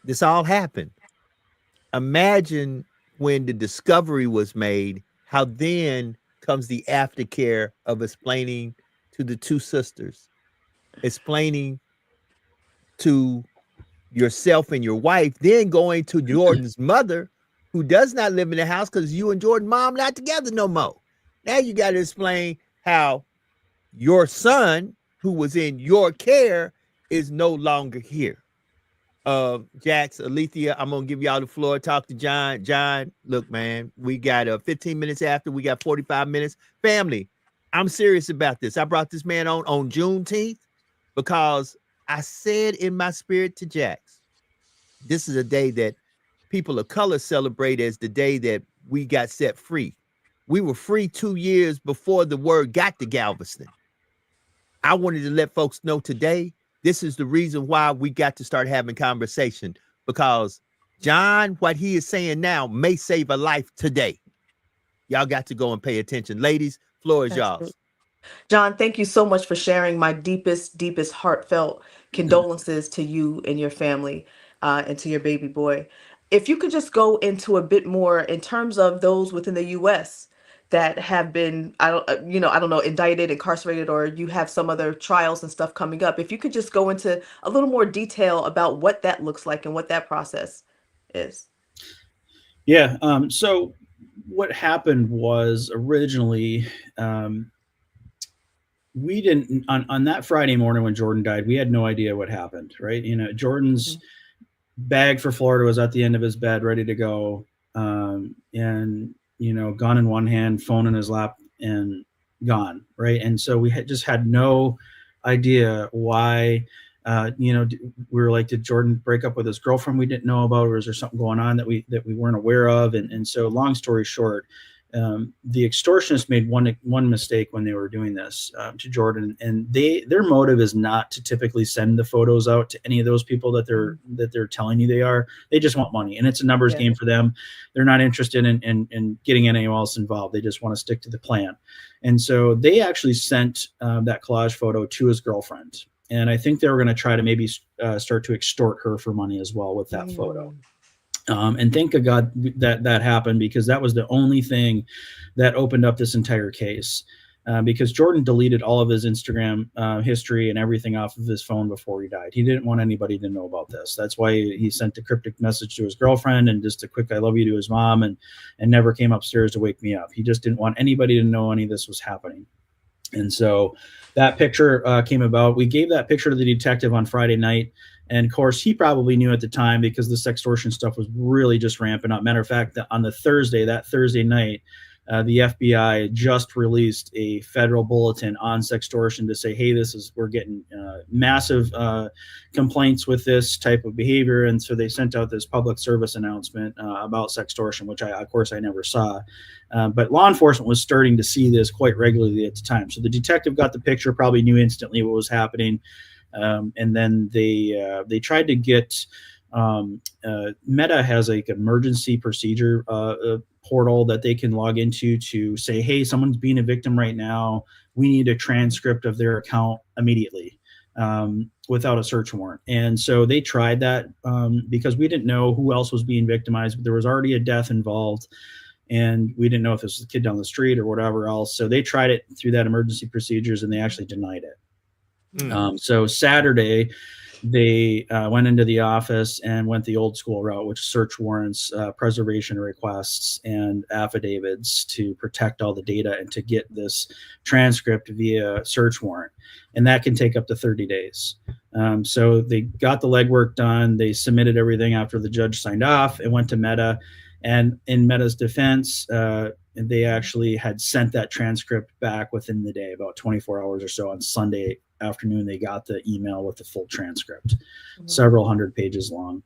This all happened. Imagine when the discovery was made, how then comes the aftercare of explaining to the 2 sisters, explaining to yourself and your wife, then going to Jordan's mother, who does not live in the house because you and Jordan's mom not together no more. Now you got to explain how your son, who was in your care, is no longer here. Jax, Alethea, I'm going to give y'all the floor. Talk to John. John, look, man, we got 15 minutes after. We got 45 minutes. Family, I'm serious about this. I brought this man on Juneteenth because I said in my spirit to Jax, this is a day that people of color celebrate as the day that we got set free. We were free 2 years before the word got to Galveston. I wanted to let folks know today, this is the reason why we got to start having conversation, because John, what he is saying now may save a life today. Y'all got to go and pay attention. Ladies, floor is y'all's. John, thank you so much for sharing my deepest heartfelt condolences to you and your family and to your baby boy. If you could just go into a bit more in terms of those within the U.S. that have been, I don't know, indicted, incarcerated, or you have some other trials and stuff coming up. If you could just go into a little more detail about what that looks like and what that process is. Yeah. So what happened was originally, we didn't, on that Friday morning when Jordan died, we had no idea what happened, right? Jordan's bag for Florida was at the end of his bed, ready to go. And, gun in one hand, phone in his lap, and gone, right? And so we just had no idea why, we were like, did Jordan break up with his girlfriend we didn't know about, or is there something going on that we weren't aware of? And so long story short, the extortionists made one mistake when they were doing this to Jordan, and their motive is not to typically send the photos out to any of those people that they're telling you they are. They just want money, and it's a numbers game for them. They're not interested in getting anyone else involved. They just want to stick to the plan. And so they actually sent that collage photo to his girlfriend, and I think they were going to try to maybe start to extort her for money as well with that photo. And thank God that happened, because that was the only thing that opened up this entire case. Because Jordan deleted all of his Instagram history and everything off of his phone before he died. He didn't want anybody to know about this. That's why he sent a cryptic message to his girlfriend and just a quick "I love you" to his mom, and never came upstairs to wake me up. He just didn't want anybody to know any of this was happening. And so that picture came about. We gave that picture to the detective on Friday night. And of course, he probably knew at the time, because the sextortion stuff was really just ramping up. Matter of fact, on that Thursday night, the FBI just released a federal bulletin on sextortion to say, hey, we're getting massive complaints with this type of behavior. And so they sent out this public service announcement about sextortion, which I never saw. But law enforcement was starting to see this quite regularly at the time. So the detective got the picture, probably knew instantly what was happening. And then they tried to get Meta has like emergency procedure portal that they can log into to say, hey, someone's being a victim right now. We need a transcript of their account immediately without a search warrant. And so they tried that because we didn't know who else was being victimized. There was already a death involved, and we didn't know if this was a kid down the street or whatever else. So they tried it through that emergency procedures, and they actually denied it. So Saturday, they went into the office and went the old school route, which is search warrants, preservation requests, and affidavits to protect all the data and to get this transcript via search warrant. And that can take up to 30 days. So they got the legwork done. They submitted everything after the judge signed off and went to Meta. And in Meta's defense, they actually had sent that transcript back within the day, about 24 hours or so. On Sunday afternoon, they got the email with the full transcript, several hundred pages long.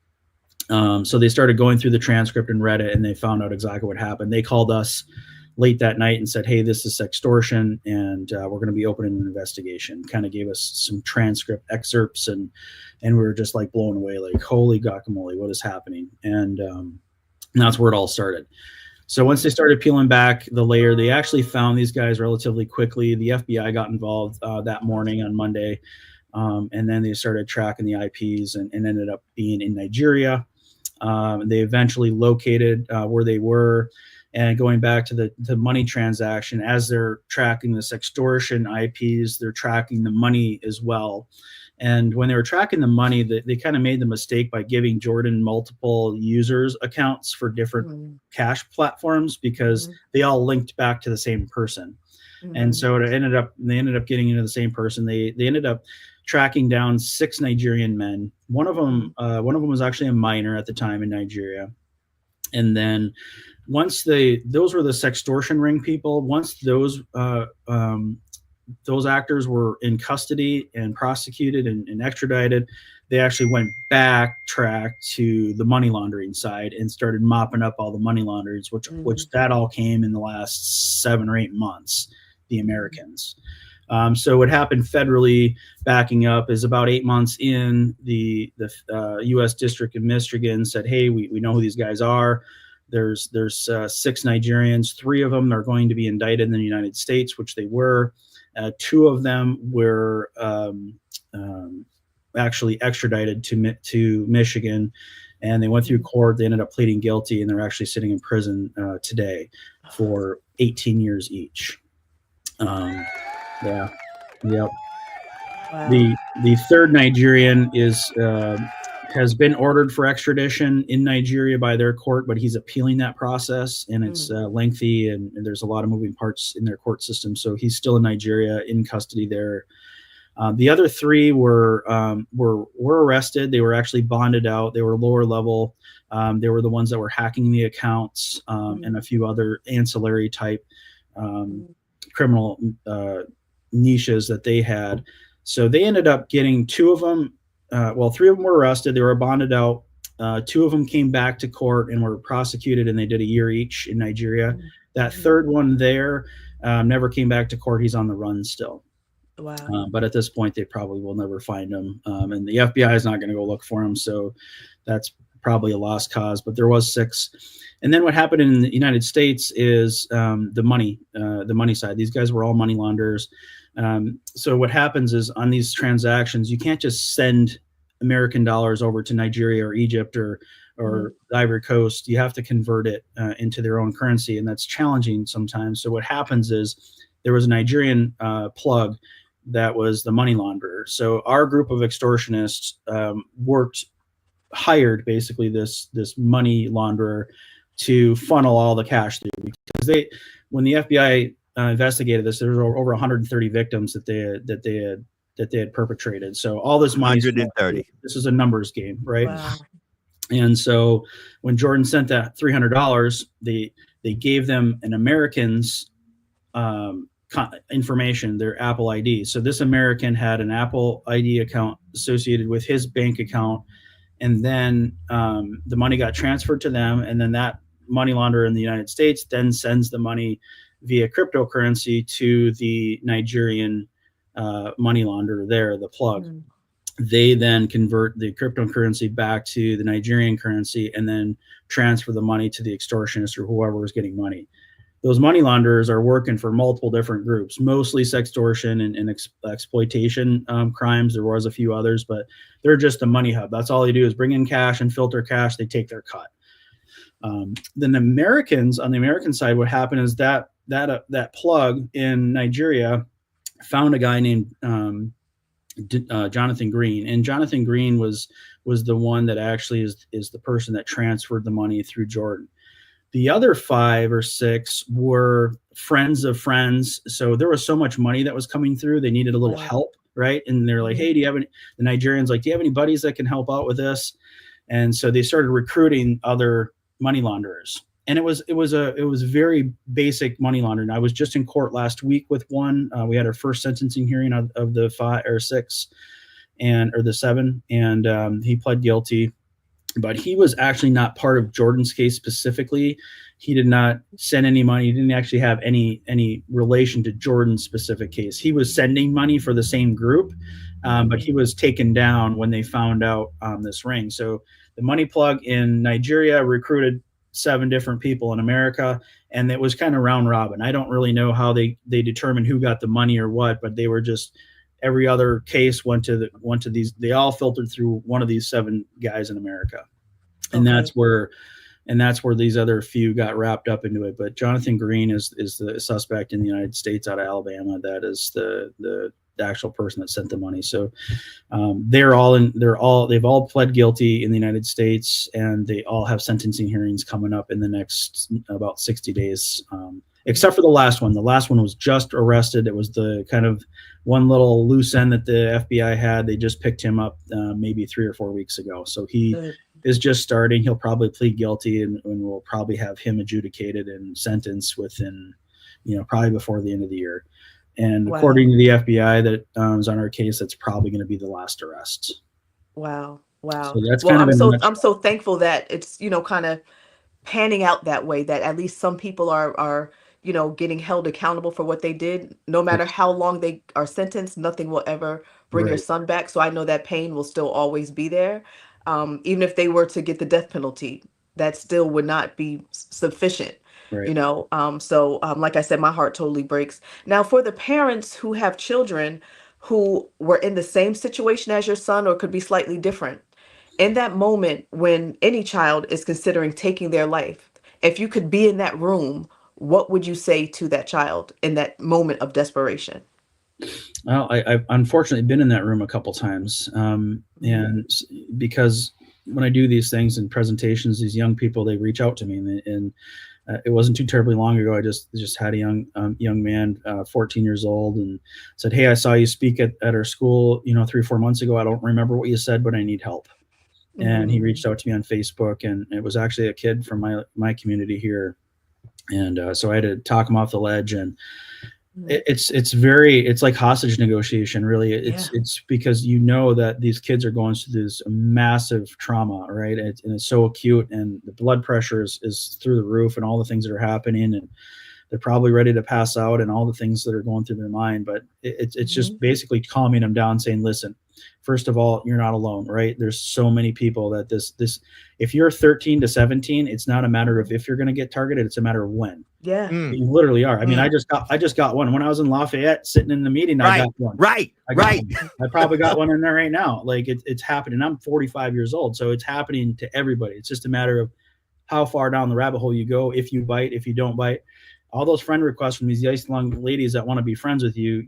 So they started going through the transcript and read it, and they found out exactly what happened. They called us late that night and said, hey, this is sextortion, and we're going to be opening an investigation. Kind of gave us some transcript excerpts, and we were just like blown away, like, holy guacamole, what is happening? And that's where it all started. So once they started peeling back the layer, they actually found these guys relatively quickly. The FBI got involved that morning on Monday, and then they started tracking the IPs and ended up being in Nigeria. They eventually located where they were. And going back to the money transaction, as they're tracking the sextortion IPs, they're tracking the money as well. And when they were tracking the money, they kind of made the mistake by giving Jordan multiple users accounts for different cash platforms because they all linked back to the same person. And so they ended up getting into the same person. They ended up tracking down 6 Nigerian men. One of them was actually a minor at the time in Nigeria. And then once those were the sextortion ring people. Once those actors were in custody and prosecuted and extradited, they actually went backtrack to the money laundering side and started mopping up all the money launderers, which that all came in the last 7 or 8 months, the Americans. So what happened federally, backing up, is about 8 months in, the U.S. District of Michigan said, hey, we know who these guys are. There's 6 Nigerians. 3 of them are going to be indicted in the United States, which they were. 2 of them were actually extradited to Michigan, and they went through court. They ended up pleading guilty, and they're actually sitting in prison today for 18 years each. Yep. Wow. The third Nigerian has been ordered for extradition in Nigeria by their court, but he's appealing that process, and it's lengthy, and there's a lot of moving parts in their court system. So he's still in Nigeria in custody there. The other 3 were arrested. They were actually bonded out. They were lower level. They were the ones that were hacking the accounts and a few other ancillary type criminal niches that they had. So they ended up getting 2 of them. 3 of them were arrested. They were bonded out. 2 of them came back to court and were prosecuted, and they did a year each in Nigeria. That third one there never came back to court. He's on the run still. Wow. But at this point, they probably will never find him. And the FBI is not going to go look for him. So that's probably a lost cause. But there was 6. And then what happened in the United States is the money side. These guys were all money launderers. So what happens is on these transactions, you can't just send American dollars over to Nigeria or Egypt or the Ivory Coast. You have to convert it into their own currency, and that's challenging sometimes. So what happens is there was a Nigerian plug that was the money launderer. So our group of extortionists hired basically this money launderer to funnel all the cash through, because when the FBI investigated this, there was over 130 victims that they had perpetrated. So all this money, 130. This is a numbers game, right? Wow. And so when Jordan sent that $300, they gave them an American's information, their Apple ID. So this American had an Apple ID account associated with his bank account, and then the money got transferred to them, and then that money launderer in the United States then sends the money via cryptocurrency to the Nigerian money launderer there, the plug. they then convert the cryptocurrency back to the Nigerian currency and then transfer the money to the extortionist or whoever is getting money. Those money launderers are working for multiple different groups, mostly sextortion and exploitation crimes. There was a few others, but they're just a money hub. That's all they do is bring in cash and filter cash. They take their cut. Then the Americans, on the American side, what happened is that plug in Nigeria found a guy named Jonathan Green, and Jonathan Green was the one that actually is the person that transferred the money through Jordan. The other 5 or 6 were friends of friends. So there was so much money that was coming through. They needed a little help, right? And they're like, hey, do you have any, the Nigerians like, do you have any buddies that can help out with this? And so they started recruiting other money launderers. And it was very basic money laundering. I was just in court last week with one. We had our first sentencing hearing of the 5 or 6 or the 7, and he pled guilty. But he was actually not part of Jordan's case specifically. He did not send any money. He didn't actually have any relation to Jordan's specific case. He was sending money for the same group, but he was taken down when they found out this ring. So the money plug in Nigeria recruited 7 different people in America, and it was kind of round robin. I don't really know how they determined who got the money or what, but they were just, every other case went to these. They all filtered through one of these 7 guys in America, and that's where these other few got wrapped up into it. But Jonathan Green is the suspect in the United States out of Alabama. That is the actual person that sent the money. So they've all pled guilty in the United States, and they all have sentencing hearings coming up in the next about 60 days. Except for the last one. The last one was just arrested. It was the kind of one little loose end that the FBI had. They just picked him up maybe 3 or 4 weeks ago. So he is just starting. He'll probably plead guilty, and we'll probably have him adjudicated and sentenced within, probably before the end of the year. And according to the FBI that is on our case, that's probably going to be the last arrest. Wow. So that's I'm so thankful that it's, kind of panning out that way, that at least some people are getting held accountable for what they did. No matter how long they are sentenced, nothing will ever bring your son back. So I know that pain will still always be there. Even if they were to get the death penalty, that still would not be sufficient. Right. So like I said, my heart totally breaks. Now, for the parents who have children who were in the same situation as your son, or could be slightly different, in that moment when any child is considering taking their life, if you could be in that room, what would you say to that child in that moment of desperation? Well, I've unfortunately been in that room a couple times, and because when I do these things and presentations, these young people, they reach out to me, and it wasn't too terribly long ago. I just had a young man, 14 years old, and said, "Hey, I saw you speak at our school, 3 or 4 months ago. I don't remember what you said, but I need help." And he reached out to me on Facebook, and it was actually a kid from my community here. And so I had to talk him off the ledge, and it's like hostage negotiation, really. It's because that these kids are going through this massive trauma, right? And it's so acute, and the blood pressure is through the roof, and all the things that are happening, and they're probably ready to pass out, and all the things that are going through their mind. But it's just basically calming them down, saying, listen, first of all, you're not alone, right? There's so many people that this, if you're 13 to 17, it's not a matter of if you're going to get targeted, it's a matter of when. Yeah. You literally are. I mean, I just got one when I was in Lafayette sitting in the meeting. I got one. Right. I probably got one in there right now. Like it's happening. I'm 45 years old. So it's happening to everybody. It's just a matter of how far down the rabbit hole you go. If you bite, if you don't bite. All those friend requests from these nice young ladies that want to be friends with you,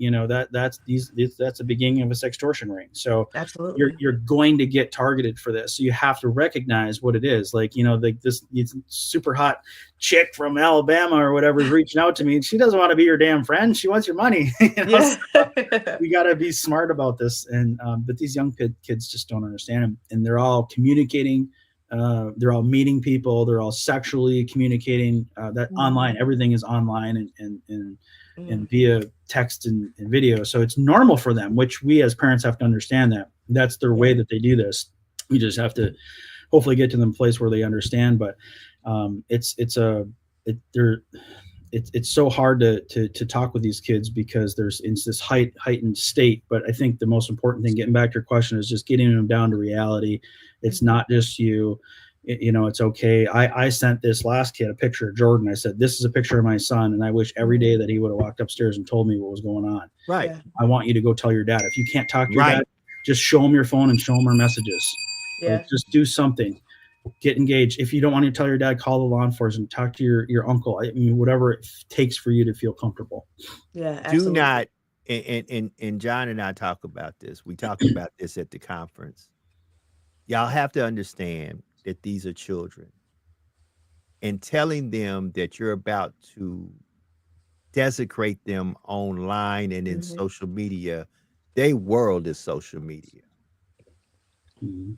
that's the beginning of a sextortion ring. So absolutely, you're going to get targeted for this. So you have to recognize what it is. Like, this super hot chick from Alabama or whatever is reaching out to me. She doesn't want to be your damn friend. She wants your money. So we got to be smart about this. And but these young kids just don't understand them, and they're all communicating. They're all meeting people. They're all sexually communicating. That online, everything is online and via text and video. So it's normal for them, which we as parents have to understand that that's their way that they do this. We just have to hopefully get to them a place where they understand. But it's it's so hard to talk with these kids because there's in this heightened state. But I think the most important thing, getting back to your question, is just getting them down to reality. It's not just you. It's okay. I sent this last kid a picture of Jordan. I said, this is a picture of my son, and I wish every day that he would have walked upstairs and told me what was going on. Right. Yeah. I want you to go tell your dad. If you can't talk to your Right. dad, just show him your phone and show him our messages. Yeah. Like, just do something. Get engaged. If you don't want to tell your dad, call the law enforcement, talk to your uncle. I mean, whatever it takes for you to feel comfortable. Yeah. Absolutely. Do not, and John and I talk about this. We talked about this at the conference. Y'all have to understand that these are children. And telling them that you're about to desecrate them online and in social media, their world is social media.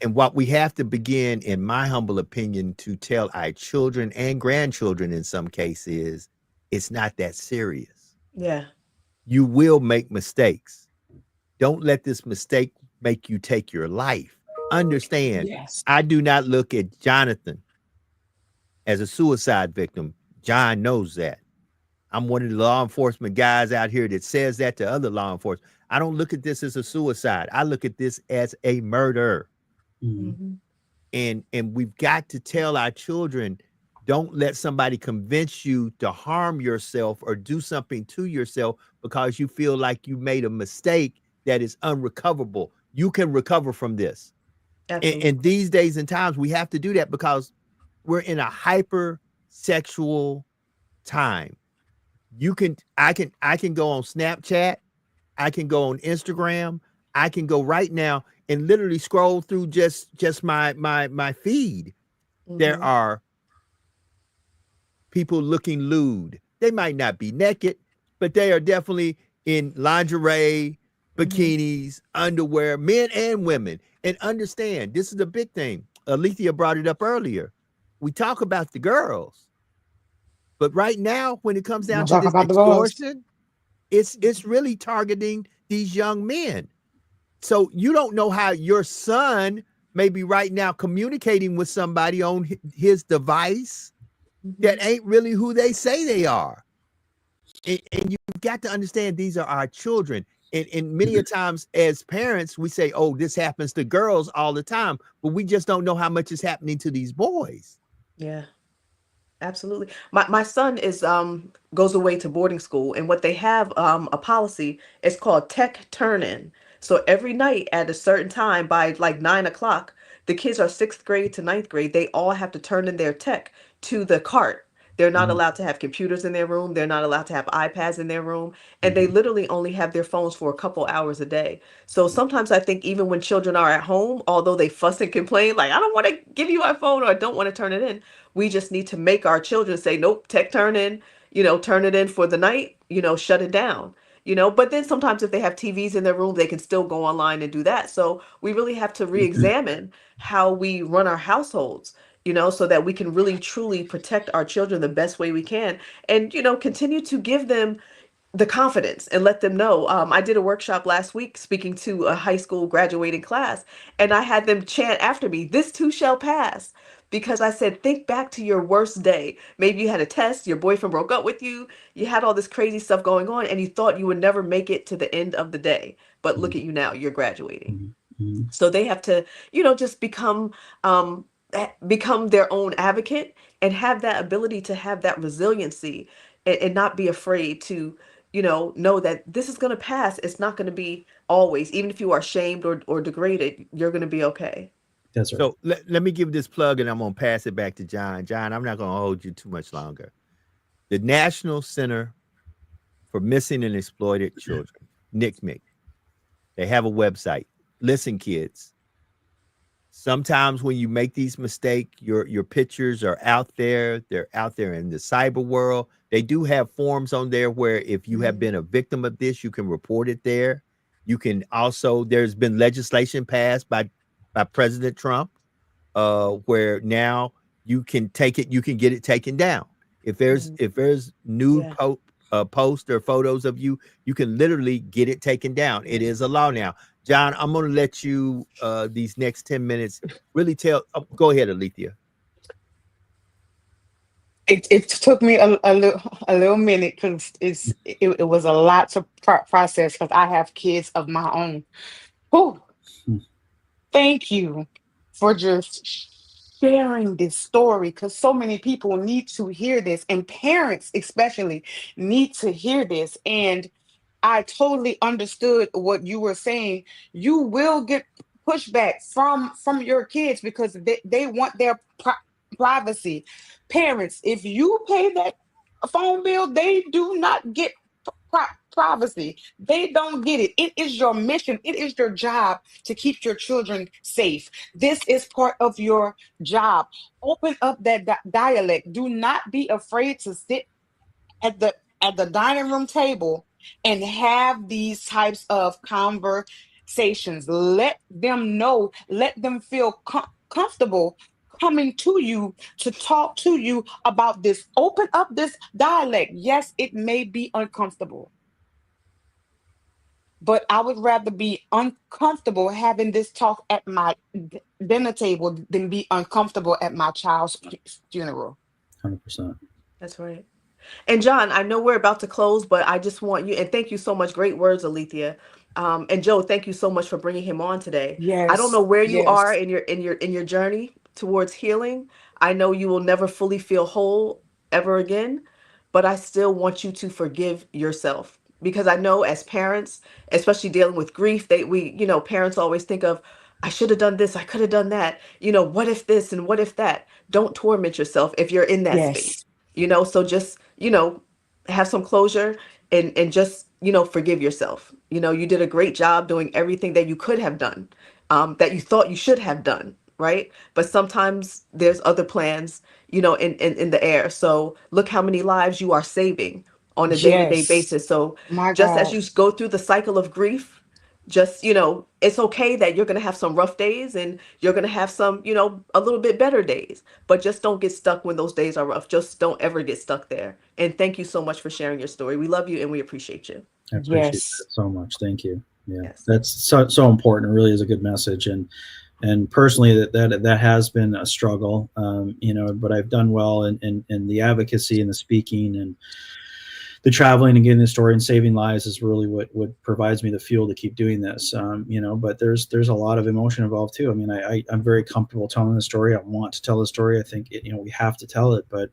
And what we have to begin, in my humble opinion, to tell our children and grandchildren in some cases, it's not that serious. Yeah. You will make mistakes. Don't let this mistake make you take your life. Understand, Yes. I do not look at Jonathan as a suicide victim. John knows that. I'm one of the law enforcement guys out here that says that to other law enforcement. I don't look at this as a suicide. I look at this as a murder. And we've got to tell our children, don't let somebody convince you to harm yourself or do something to yourself because you feel like you made a mistake that is unrecoverable. You can recover from this. And these days and times, we have to do that because we're in a hyper sexual time. I can go on Snapchat, I can go on Instagram, I can go right now and literally scroll through just my feed. There are people looking lewd. They might not be naked, but they are definitely in lingerie, bikinis, underwear, men and women. And understand, this is a big thing. Alethea brought it up earlier. We talk about the girls, but right now, when it comes down to this extortion, it's really targeting these young men. So you don't know how your son may be right now communicating with somebody on his device that ain't really who they say they are. And you've got to understand, these are our children. And many a times as parents, we say, oh, this happens to girls all the time, but we just don't know how much is happening to these boys. Yeah. Absolutely. My son is goes away to boarding school, and what they have a policy is called tech turn-in. So every night at a certain time by like 9 o'clock, the kids are 6th grade to 9th grade. They all have to turn in their tech to the cart. They're not allowed to have computers in their room. They're not allowed to have iPads in their room. And they literally only have their phones for a couple hours a day. So sometimes I think even when children are at home, although they fuss and complain, like, I don't want to give you my phone or I don't want to turn it in, we just need to make our children say, nope, tech turn in, turn it in for the night, shut it down. But then sometimes if they have TVs in their room, they can still go online and do that. So we really have to re-examine how we run our households, so that we can really truly protect our children the best way we can and, continue to give them the confidence and let them know. I did a workshop last week speaking to a high school graduating class, and I had them chant after me, "This too shall pass." Because I said, think back to your worst day. Maybe you had a test, your boyfriend broke up with you, you had all this crazy stuff going on, and you thought you would never make it to the end of the day. But look at you now, you're graduating. So they have to, just become their own advocate and have that ability to have that resiliency and not be afraid to, know that this is going to pass. It's not going to be always, even if you are shamed or degraded, you're going to be okay. That's right. So let me give this plug and I'm going to pass it back to John. John, I'm not going to hold you too much longer. The National Center for Missing and Exploited Children, NCMEC, they have a website. Listen, kids, sometimes when you make these mistakes, your pictures are out there. They're out there in the cyber world. They do have forms on there where if you have been a victim of this, you can report it there. You can also, there's been legislation passed by President Trump, where now you can take it, you can get it taken down. If there's nude posts or photos of you, you can literally get it taken down. It is a law now. John, I'm going to let you these next 10 minutes really tell. Go ahead, Alethea. It took me a little minute because it was a lot to process because I have kids of my own. Whew. Hmm. Thank you for just sharing this story because so many people need to hear this, and parents especially need to hear this. And I totally understood what you were saying. You will get pushback from your kids because they want their privacy. Parents, if you pay that phone bill, they do not get privacy. They don't get it. It is your mission. It is your job to keep your children safe. This is part of your job. Open up that dialect. Do not be afraid to sit at the dining room table and have these types of conversations. Let them know, let them feel comfortable coming to you to talk to you about this. Open up this dialect. Yes, it may be uncomfortable, but I would rather be uncomfortable having this talk at my dinner table than be uncomfortable at my child's funeral. 100%. That's right. And John, I know we're about to close, but I just want you, and thank you so much. Great words, Alethea. And Joe, thank you so much for bringing him on today. I don't know Yes, where you are yes, in your journey towards healing. I know you will never fully feel whole ever again, but I still want you to forgive yourself because I know as parents, especially dealing with grief, parents always think of, I should have done this, I could have done that. What if this and what if that? Don't torment yourself if you're in that yes, space. So just have some closure and just forgive yourself. You did a great job doing everything that you could have done, that you thought you should have done, right? But sometimes there's other plans in the air. So look how many lives you are saving on a day-to-day yes. basis. So My just as God. you go through the cycle of grief, just it's okay that you're going to have some rough days and you're going to have some a little bit better days, but just don't get stuck when those days are rough. Just don't ever get stuck there. And thank you so much for sharing your story. We love you and we appreciate you. I appreciate Yes. that so much. Thank you. Yeah, Yes. that's so important. It really is a good message, and personally, that has been a struggle. But I've done well in the advocacy and the speaking and the traveling and getting the story and saving lives is really what provides me the fuel to keep doing this. But there's a lot of emotion involved too. I mean, I'm very comfortable telling the story. I want to tell the story. I think we have to tell it, but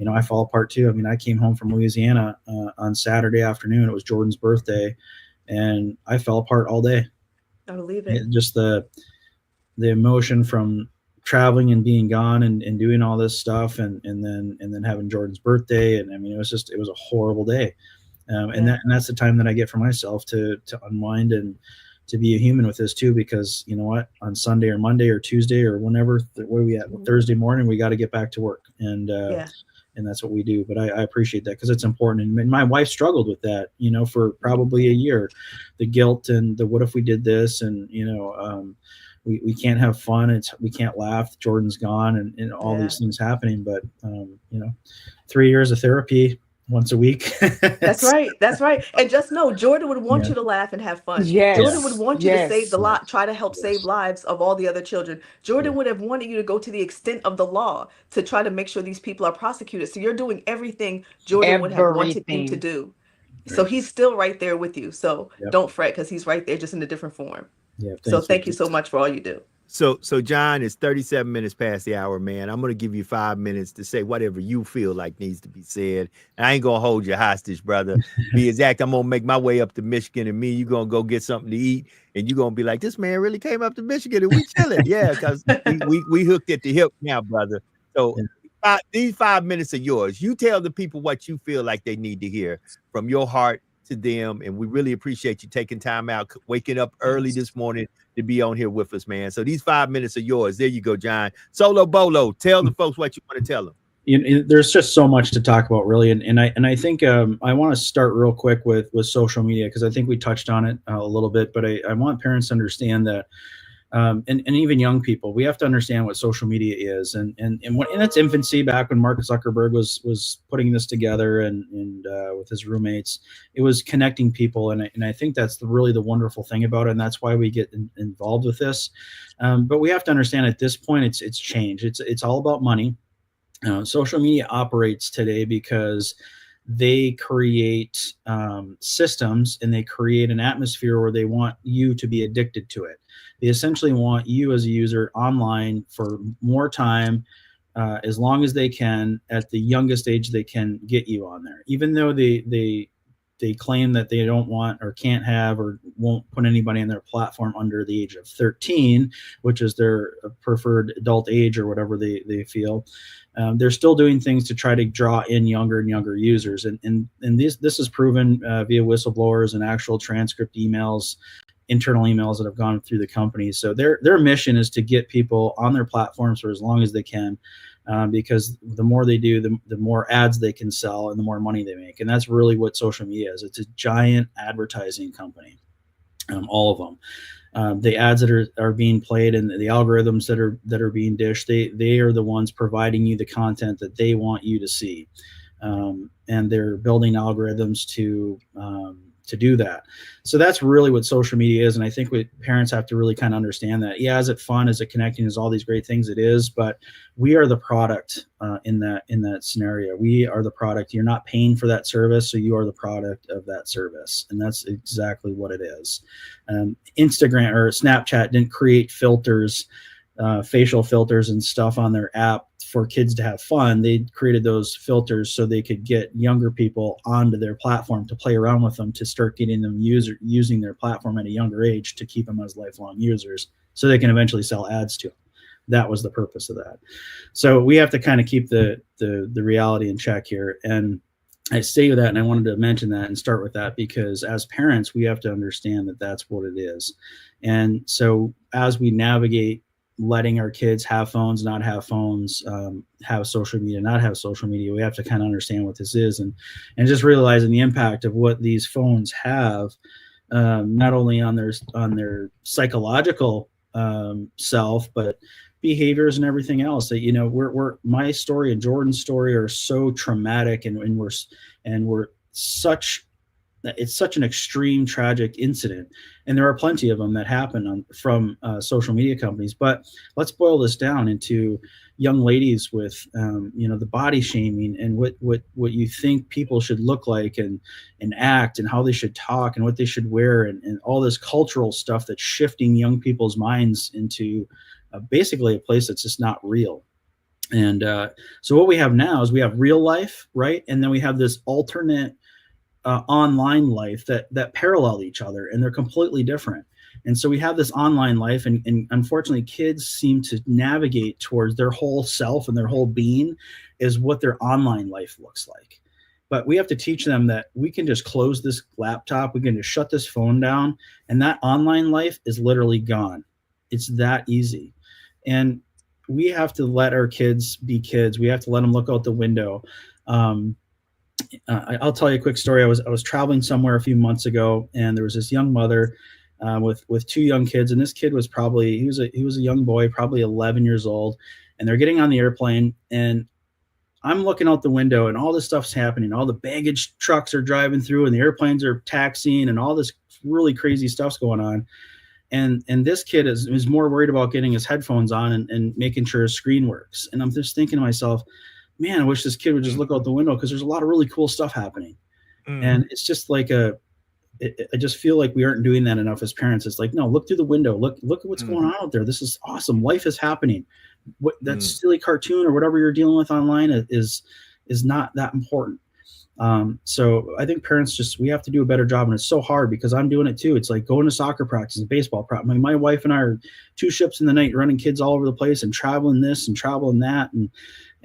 I fall apart too. I mean, I came home from Louisiana on Saturday afternoon. It was Jordan's birthday, and I fell apart all day. I believe it. Just the emotion from traveling and being gone and doing all this stuff and then having Jordan's birthday. And I mean, it was a horrible day. And that's the time that I get for myself to unwind and to be a human with this too, because you know what, on Sunday or Monday or Tuesday or whenever, where are we at? Thursday morning, we got to get back to work. And that's what we do. But I appreciate that because it's important. And my wife struggled with that, for probably a year, the guilt and the, what if we did this? And, we can't have fun. We can't laugh. Jordan's gone and all these things happening. But, 3 years of therapy once a week. That's right. That's right. And just know, Jordan would want you to laugh and have fun. Yes. Jordan would want you to save the Yes. lot, try to help save lives of all the other children. Jordan would have wanted you to go to the extent of the law to try to make sure these people are prosecuted. So you're doing everything Jordan would have wanted you to Everything. do. So he's still right there with you. So don't fret because he's right there just in a different form. Yeah. So thank you so much for all you do. So John, it's 37 minutes past the hour, man. I'm going to give you 5 minutes to say whatever you feel like needs to be said. And I ain't going to hold you hostage, brother. Be exact. I'm going to make my way up to Michigan, and you going to go get something to eat. And you're going to be like, this man really came up to Michigan and we chilling. Yeah, because we hooked at the hip now, brother. So these 5 minutes are yours. You tell the people what you feel like they need to hear from your heart to them. And we really appreciate you taking time out, waking up early this morning to be on here with us, man. So these 5 minutes are yours. There you go, John. Solo Bolo, tell the folks what you want to tell them. There's just so much to talk about, really, and I think I want to start real quick with social media because I think we touched on it a little bit, but I want parents to understand that, and even young people, we have to understand what social media is, and in its infancy, back when Mark Zuckerberg was putting this together and with his roommates, it was connecting people, and I think that's really the wonderful thing about it, and that's why we get involved with this. But we have to understand at this point, it's changed. It's all about money. Social media operates today because they create systems, and they create an atmosphere where they want you to be addicted to it. They essentially want you as a user online for more time, as long as they can, at the youngest age they can get you on there, even though they claim that they don't want or can't have or won't put anybody on their platform under the age of 13, which is their preferred adult age or whatever they feel. They're still doing things to try to draw in younger and younger users. And this is proven via whistleblowers and actual transcript emails, internal emails that have gone through the company. So their mission is to get people on their platforms for as long as they can, because the more they do, the more ads they can sell and the more money they make. And that's really what social media is. It's a giant advertising company, all of them. The ads that are being played and the algorithms that are being dished, they are the ones providing you the content that they want you to see. And they're building algorithms to do that. So that's really what social media is. And I think parents have to really kind of understand that. Yeah, is it fun? Is it connecting? Is all these great things? It is, but we are the product in that scenario. We are the product. You're not paying for that service, so you are the product of that service. And that's exactly what it is. Instagram or Snapchat didn't create filters, facial filters and stuff on their app for kids to have fun. They created those filters so they could get younger people onto their platform to play around with them, to start getting them using their platform at a younger age, to keep them as lifelong users so they can eventually sell ads to them. That was the purpose of that. So we have to kind of keep the reality in check here. And I say that, and I wanted to mention that and start with that, because as parents, we have to understand that that's what it is. And so as we navigate letting our kids have phones, not have phones, have social media, not have social media, we have to kind of understand what this is, and just realizing the impact of what these phones have, not only on their psychological self, but behaviors and everything else. That, you know, we're my story and Jordan's story are so traumatic, and we're such. It's such an extreme, tragic incident, and there are plenty of them that happen from social media companies. But let's boil this down into young ladies with, the body shaming and what you think people should look like and act, and how they should talk and what they should wear, and all this cultural stuff that's shifting young people's minds into basically a place that's just not real. And so what we have now is we have real life, right? And then we have this alternate online life that parallel each other, and they're completely different. And so we have this online life, and unfortunately kids seem to navigate towards their whole self and their whole being is what their online life looks like. But we have to teach them that we can just close this laptop, we can just shut this phone down, and that online life is literally gone. It's that easy. And we have to let our kids be kids. We have to let them look out the window. I'll tell you a quick story. I was traveling somewhere a few months ago, and there was this young mother with two young kids, and this kid was he was a young boy, probably 11 years old, and they're getting on the airplane, and I'm looking out the window, and all this stuff's happening. All the baggage trucks are driving through, and the airplanes are taxiing, and all this really crazy stuff's going on. And this kid is more worried about getting his headphones on and making sure his screen works. And I'm just thinking to myself, man, I wish this kid would just look out the window, because there's a lot of really cool stuff happening. And it's just like I just feel like we aren't doing that enough as parents. It's like, no, look through the window. Look at what's going on out there. This is awesome. Life is happening. What that silly cartoon or whatever you're dealing with online is not that important. So I think parents we have to do a better job, and it's so hard because I'm doing it too. It's like going to soccer practice and baseball practice. My wife and I are two ships in the night, running kids all over the place and traveling this and traveling that.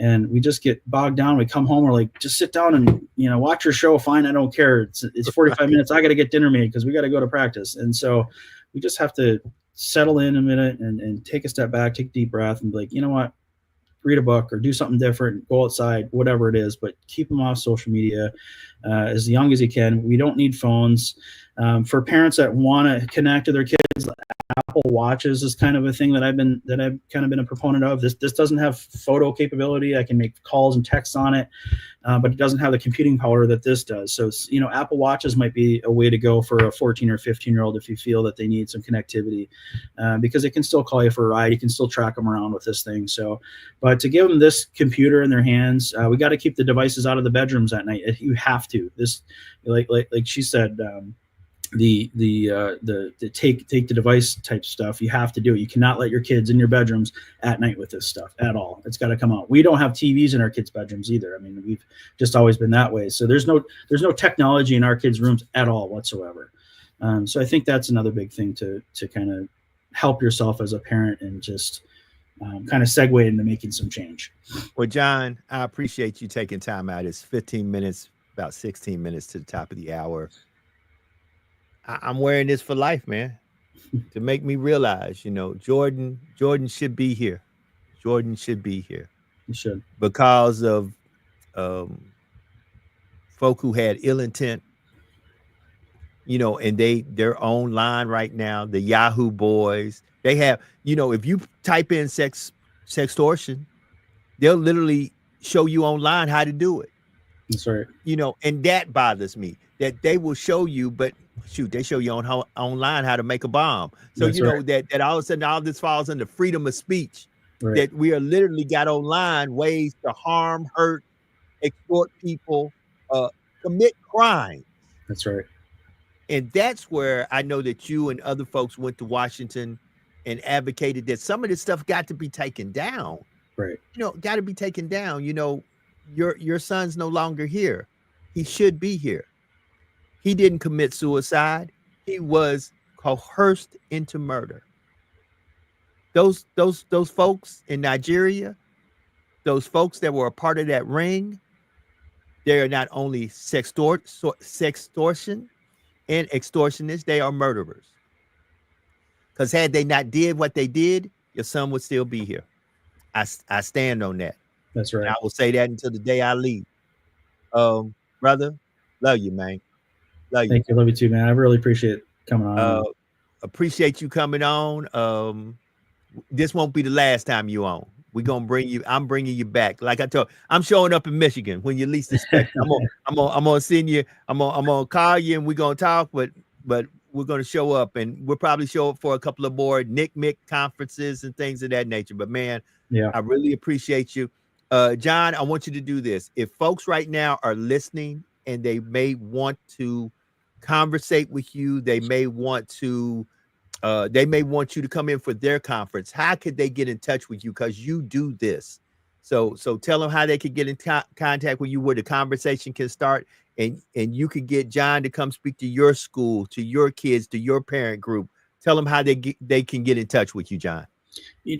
And we just get bogged down. We come home, we're like, just sit down and, watch your show. Fine. I don't care. It's 45 minutes. I got to get dinner made because we got to go to practice. And so we just have to settle in a minute and take a step back, take a deep breath, and be like, you know what? Read a book or do something different, go outside, whatever it is, but keep them off social media as young as you can. We don't need phones. For parents that want to connect to their kids kids. Apple Watches is kind of a thing that I've kind of been a proponent of. This doesn't have photo capability. I can make calls and texts on it, but it doesn't have the computing power that this does. So, Apple Watches might be a way to go for a 14 or 15-year-old if you feel that they need some connectivity, because it can still call you for a ride. You can still track them around with this thing. So, but to give them this computer in their hands, we got to keep the devices out of the bedrooms at night. You have to. This, like she said. The take the device type stuff, you have to do it. You cannot let your kids in your bedrooms at night with this stuff at all. It's got to come out. We don't have TVs in our kids' bedrooms either. I mean, we've just always been that way. So there's no technology in our kids' rooms at all whatsoever. So I think that's another big thing to kind of help yourself as a parent and just kind of segue into making some change. Well, John, I appreciate you taking time out. It's 15 minutes, about 16 minutes to the top of the hour. I'm wearing this for life, man, to make me realize, Jordan should be here. Jordan should be here. He should. Because of folk who had ill intent, and they're online right now, the Yahoo boys. They have, if you type in sextortion, they'll literally show you online how to do it. That's right. And that bothers me, that they will show you, but shoot, they show you online how to make a bomb. So That's right. that all of a sudden all this falls under freedom of speech. Right. That we are literally got online ways to harm, hurt, extort people, commit crime. That's right. And that's where I know that you and other folks went to Washington and advocated that some of this stuff got to be taken down. Right. Got to be taken down. Your son's no longer here. He should be here. He didn't commit suicide. He was coerced into murder. Those folks in Nigeria, those folks that were a part of that ring, they are not only sextortion and extortionists, they are murderers. Because had they not did what they did, your son would still be here. I stand on that. That's right. And I will say that until the day I leave. Brother, love you, man. Love you. Thank you. Love you too, man. I really appreciate coming on. Appreciate you coming on. This won't be the last time you on. I'm bringing you back. Like I told, I'm showing up in Michigan when you least expect. I'm gonna send you. I'm gonna call you and we're gonna talk. But we're gonna show up and we'll probably show up for a couple of more NICMIC conferences and things of that nature. But man, yeah, I really appreciate you. John, I want you to do this. If folks right now are listening and they may want to conversate with you, they may want you to come in for their conference. How could they get in touch with you? Because you do this. So tell them how they could get in contact with you, where the conversation can start, and you could get John to come speak to your school, to your kids, to your parent group. Tell them how they can get in touch with you, John.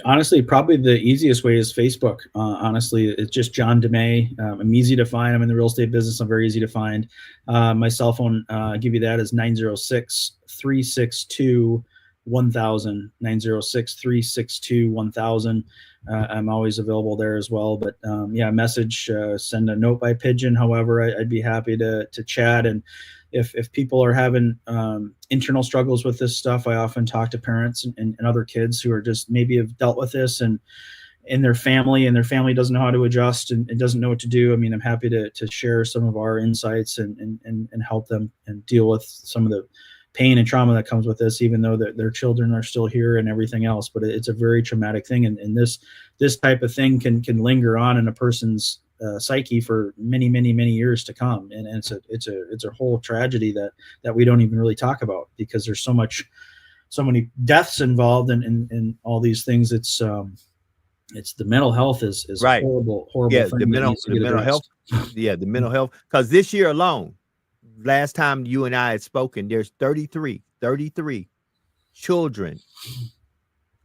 Honestly, probably the easiest way is Facebook. Honestly, it's just John DeMay. I'm easy to find. I'm in the real estate business. I'm very easy to find. My cell phone, I'll give you that, is 906-362-1000. 906-362-1000. I'm always available there as well. But message, send a note by pigeon. However, I'd be happy to chat. And if people are having internal struggles with this stuff, I often talk to parents and other kids who are just maybe have dealt with this and their family doesn't know how to adjust and doesn't know what to do. I mean, I'm happy to share some of our insights and help them and deal with some of the pain and trauma that comes with this, even though their children are still here and everything else. But it's a very traumatic thing. And this type of thing can linger on in a person's psyche for many, many, many years to come. And it's a whole tragedy that we don't even really talk about, because there's so many deaths involved in all these things. It's the mental health is right. horrible. Yeah, the mental health. Yeah, the mental health. Because this year alone, last time you and I had spoken, there's 33 children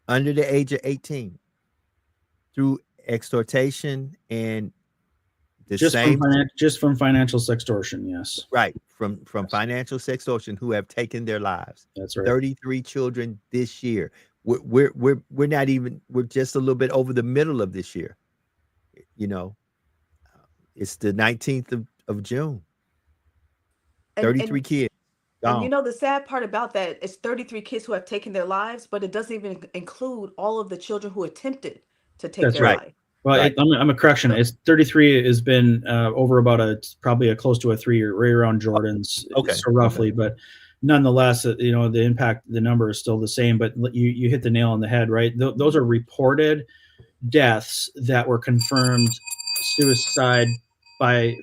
under the age of 18 through extortation and just from financial sextortion. Yes, right, from financial sextortion, who have taken their lives. That's right. 33 children this year. We're not even, we're just a little bit over the middle of this year. It's the 19th of June. 33 kids. And you Gone. know, the sad part about that is 33 kids who have taken their lives, but it doesn't even include all of the children who attempted to take That's their right. life. Well, Right. I'm a correction. So- It's 33 has been over about probably a close to a 3 year, right around Jordan's, Okay. so roughly. But nonetheless, the impact, the number is still the same. But you hit the nail on the head, right? Those are reported deaths that were confirmed suicide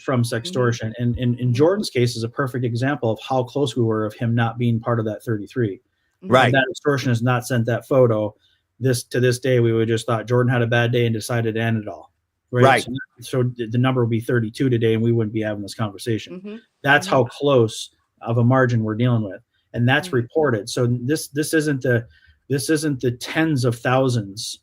from sextortion. And in Jordan's case is a perfect example of how close we were of him not being part of that 33. Right. If that extortion has not sent that photo, to this day, we would just thought Jordan had a bad day and decided to end it all. Right. So the number would be 32 today, and we wouldn't be having this conversation. Mhm. That's how close of a margin we're dealing with, and that's Mhm. reported. So this isn't the tens of thousands,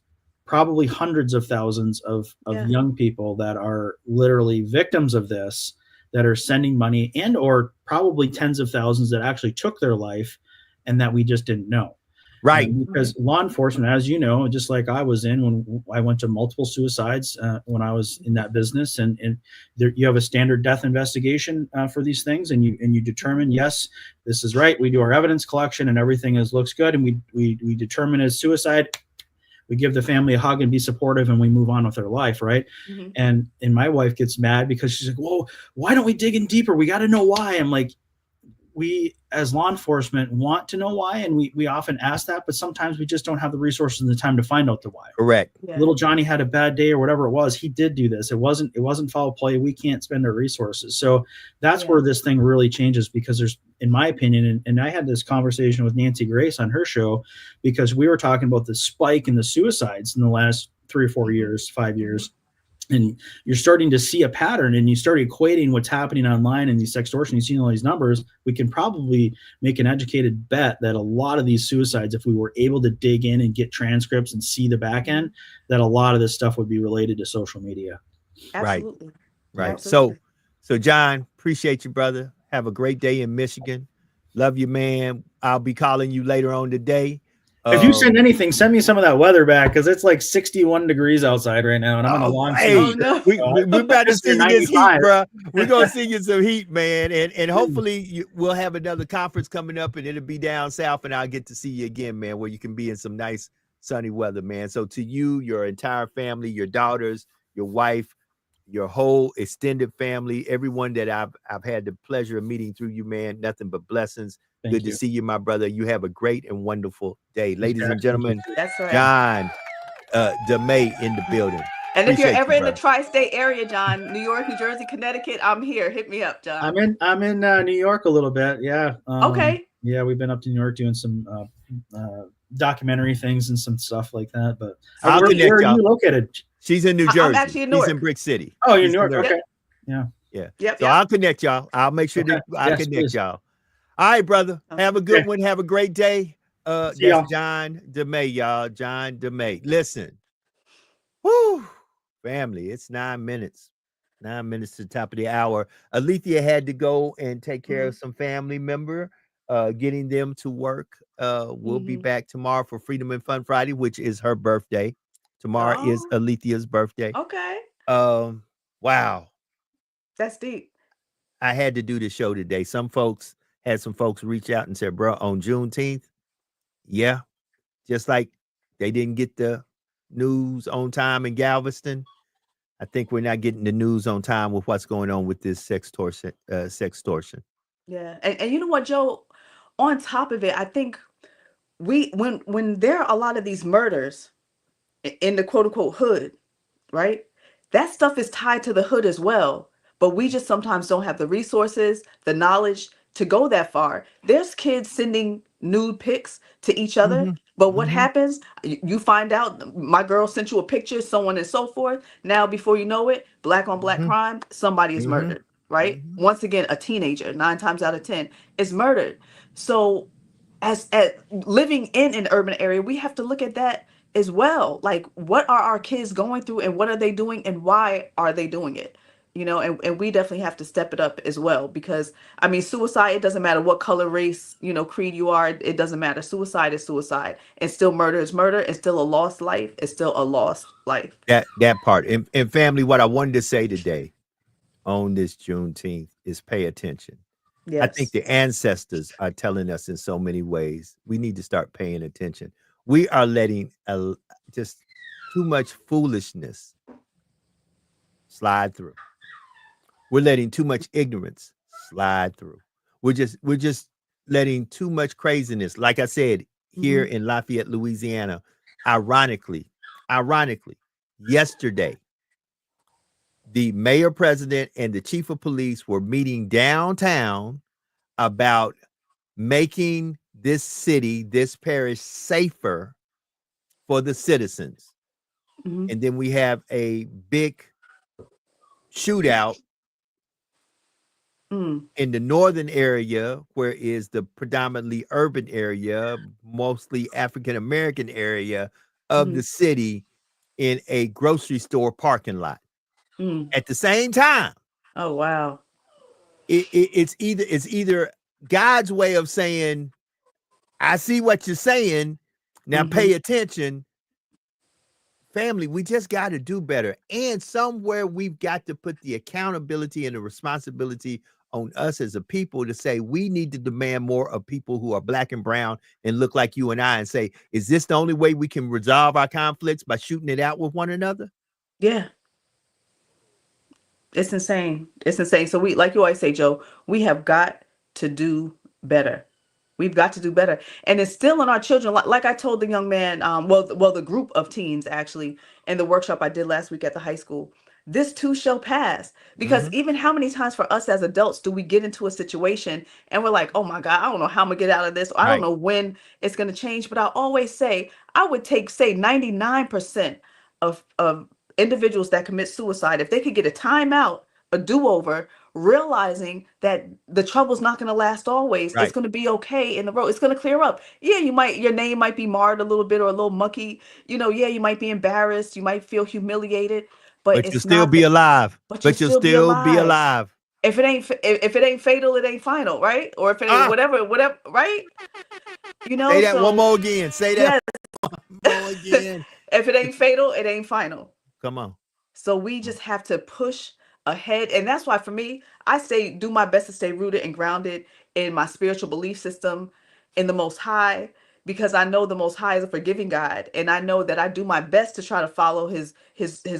probably hundreds of thousands of Yeah. young people that are literally victims of this, that are sending money, and or probably tens of thousands that actually took their life and that we just didn't know. Right. Because law enforcement, as you know, just like I was in when I went to multiple suicides when I was in that business, and there, you have a standard death investigation for these things, and you determine, yes, this is right. We do our evidence collection, and everything looks good, and we determine as suicide. We give the family a hug and be supportive, and we move on with their life, right? Mhm. And my wife gets mad because she's like, "Whoa, why don't we dig in deeper? We got to know why." I'm like, we as law enforcement want to know why, and we often ask that, but sometimes we just don't have the resources and the time to find out the why. Correct. Yeah. Little Johnny had a bad day or whatever it was. He did do this. It wasn't foul play. We can't spend our resources. So that's Yeah. where this thing really changes, because there's, in my opinion, and I had this conversation with Nancy Grace on her show, because we were talking about the spike in the suicides in the last 3 or 4 years, 5 years. And you're starting to see a pattern, and you start equating what's happening online and these sextortion. You've seen all these numbers. We can probably make an educated bet that a lot of these suicides, if we were able to dig in and get transcripts and see the back end, that a lot of this stuff would be related to social media. Absolutely. Right. Absolutely. So John, appreciate you, brother. Have a great day in Michigan. Love you, man. I'll be calling you later on today. If you send anything, send me some of that weather back, because it's like 61 degrees outside right now, and I'm in a long hey, sleeve. no. we about to see you this heat, 95. bro. We're gonna see you some heat, man, and hopefully we'll have another conference coming up, and it'll be down south, and I'll get to see you again, man, where you can be in some nice sunny weather, man. So to you, your entire family, your daughters, your wife, your whole extended family, everyone that I've had the pleasure of meeting through you, man, nothing but blessings. Thank Good you. to see you, my brother. You have a great and wonderful day. Ladies and gentlemen, That's right. John DeMay in the building. And if you're Appreciate ever you, in the brother. tri-state area, John, New York, New Jersey, Connecticut, I'm here. Hit me up, John. I'm in New York a little bit. Yeah. Okay. Yeah, we've been up to New York doing some documentary things and some stuff like that. But I'll where connect are y'all. you located? She's in New I'm Jersey. actually in He's Newark. in Brick City. Oh, you're He's in New York. Newark. Okay. Yeah. Yep. So Yep. I'll connect y'all. I'll make sure that I Yes, connect please. y'all. All right, brother. Have a good Okay. one. Have a great day. That's See y'all. John DeMay, y'all. John DeMay. Listen. Whoo, family. It's 9 minutes. 9 minutes to the top of the hour. Alethea had to go and take care of some family member, getting them to work. We'll be back tomorrow for Freedom and Fun Friday, which is her birthday. Tomorrow is Oh. Alethea's birthday. Okay. Wow. That's deep. I had to do the show today. Some folks reach out and said, bro, on Juneteenth, yeah, just like they didn't get the news on time in Galveston. I think we're not getting the news on time with what's going on with this sextortion. Yeah. And you know what, Joe? On top of it, I think when there are a lot of these murders in the quote unquote hood, right? That stuff is tied to the hood as well. But we just sometimes don't have the resources, the knowledge to go that far. There's kids sending nude pics to each other. But what happens? You find out my girl sent you a picture, so on and so forth. Now, before you know it, black on black crime, somebody is murdered, right? Once again, a teenager, 9 times out of 10, is murdered. So as living in an urban area, we have to look at that as well. Like, what are our kids going through, and what are they doing, and why are they doing it? You know, and we definitely have to step it up as well, because I mean, suicide, it doesn't matter what color, race, creed you are, it doesn't matter. Suicide is suicide, and still murder is murder, and still a lost life is still a lost life. That part. And family, what I wanted to say today on this Juneteenth is pay attention. I think Yes. the ancestors are telling us in so many ways we need to start paying attention. We are letting just too much foolishness slide through. We're letting too much ignorance slide through. We're just letting too much craziness. Like I said, here Mhm. in Lafayette, Louisiana, ironically, yesterday, the mayor president and the chief of police were meeting downtown about making this city, this parish safer for the citizens. Mhm. And then we have a big shootout Mm. in the northern area, where is the predominantly urban area, mostly African American area of the Mhm. city, in a grocery store parking lot. Mm. At the same time, Oh, wow. it's either God's way of saying, I see what you're saying, now pay Mhm. attention. Family, we just got to do better. And somewhere we've got to put the accountability and the responsibility on us as a people to say we need to demand more of people who are black and brown and look like you and I, and say, is this the only way we can resolve our conflicts, by shooting it out with one another? Yeah. It's insane. It's insane. So we, like you always say, Joe, we have got to do better. We've got to do better. And it's still in our children. Like I told the young man, well, the group of teens actually, in the workshop I did last week at the high school, this too shall pass. Because Mhm. even how many times for us as adults do we get into a situation and we're like, oh my God, I don't know how I'm gonna get out of this. Or I don't Right. know when it's gonna change. But I always say, I would take, say, 99% of individuals that commit suicide, if they could get a timeout, a do-over, realizing that the trouble's not going to last always, it's Right. going to be okay in the road, it's going to clear up. Yeah, your name might be marred a little bit or a little mucky, yeah, you might be embarrassed, you might feel humiliated, but But you'll it's still not be that. alive. But you'll But you'll still be still be alive. alive. If it ain't fatal, it ain't final, right? Or if it ain't Ah, whatever, right? say that one So more again. Say that yes. one more again. If it ain't fatal, it ain't final. Come on. So we just have to push ahead. And that's why for me, I say do my best to stay rooted and grounded in my spiritual belief system, in the Most High, because I know the Most High is a forgiving God. And I know that I do my best to try to follow his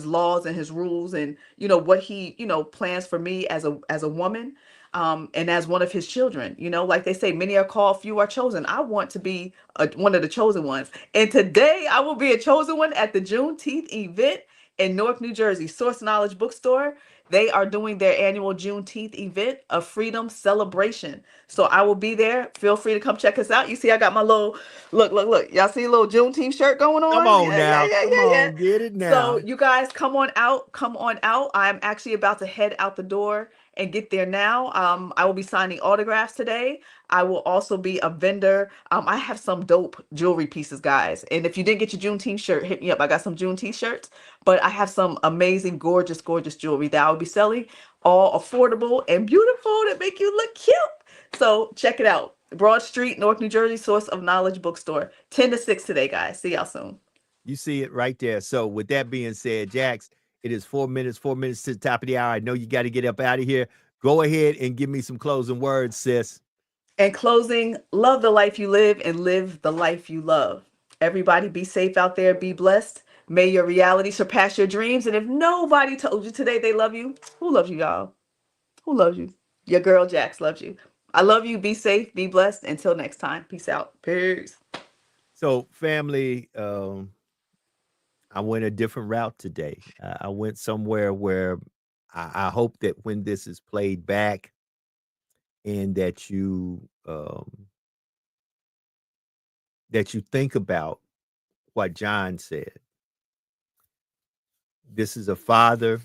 laws and his rules, and what he, plans for me as a woman. And as one of his children, like they say, many are called, few are chosen. I want to be one of the chosen ones. And today I will be a chosen one at the Juneteenth event in Newark, New Jersey, Source Knowledge Bookstore. They are doing their annual Juneteenth event, a freedom celebration. So I will be there. Feel free to come check us out. You see, I got my little look. Y'all see a little Juneteenth shirt going Come on? on Yeah, yeah, now. yeah, Come yeah, yeah. on. Get it So now. you guys come on out. Come on out. I'm actually about to head out the door and get there now. I will be signing autographs today. I will also be a vendor. I have some dope jewelry pieces, guys. And if you didn't get your Juneteenth shirt, hit me up. I got some Juneteenth shirts, but I have some amazing, gorgeous, gorgeous jewelry that I will be selling, all affordable and beautiful that make you look cute. So check it out. Broad Street, Newark, New Jersey, Source of Knowledge Bookstore. 10 to 6 today, guys. See y'all soon. You see it right there. So with that being said, Jax, it is 4 minutes to the top of the hour. I know you got to get up out of here. Go ahead and give me some closing words, sis. In closing, love the life you live and live the life you love. Everybody be safe out there. Be blessed. May your reality surpass your dreams. And if nobody told you today they love you, who loves you, y'all? Who loves you? Your girl Jax loves you. I love you. Be safe. Be blessed. Until next time. Peace out. Peace. So, family, I went a different route today. I went somewhere where I hope that when this is played back, and that you think about what John said. This is a father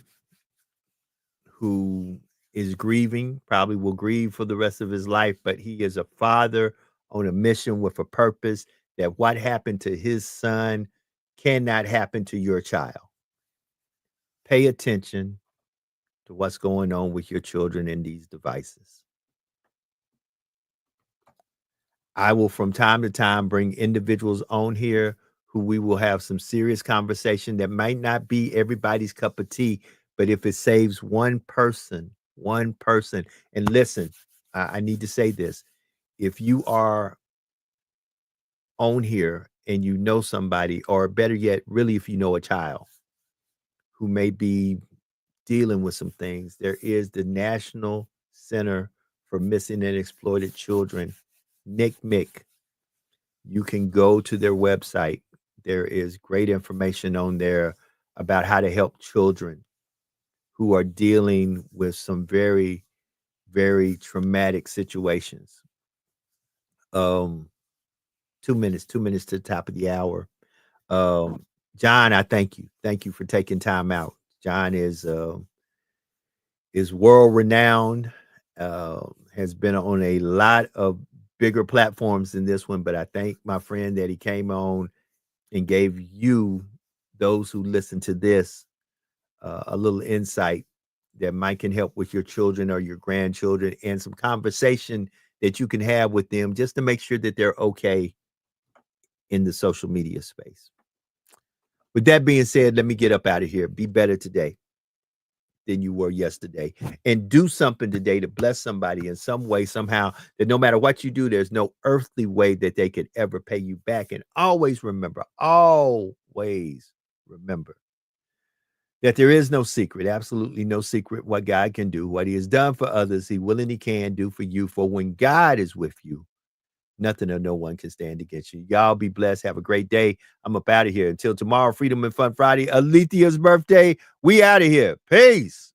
who is grieving, probably will grieve for the rest of his life, but he is a father on a mission with a purpose, that what happened to his son cannot happen to your child. Pay attention to what's going on with your children in these devices. I will from time to time bring individuals on here who we will have some serious conversation that might not be everybody's cup of tea, but if it saves one person, and listen, I need to say this. If you are on here and you know somebody, or better yet, really, if you know a child who may be dealing with some things, there is the National Center for Missing and Exploited Children, NCMEC. You can go to their website. There is great information on there about how to help children who are dealing with some very, very traumatic situations. 2 minutes to the top of the hour. John, I thank you. Thank you for taking time out. John is world renowned, has been on a lot of bigger platforms than this one, but I thank my friend that he came on and gave you, those who listen to this, a little insight that might can help with your children or your grandchildren, and some conversation that you can have with them just to make sure that they're okay in the social media space. With that being said, let me get up out of here. Be better today than you were yesterday, and do something today to bless somebody in some way, somehow, that no matter what you do, there's no earthly way that they could ever pay you back. And always remember that there is no secret, absolutely no secret, what God can do. What he has done for others, he will and he can do for you. For when God is with you, nothing or no one can stand against you. Y'all be blessed. Have a great day. I'm up out of here. Until tomorrow, Freedom and Fun Friday, Alethea's birthday. We out of here. Peace.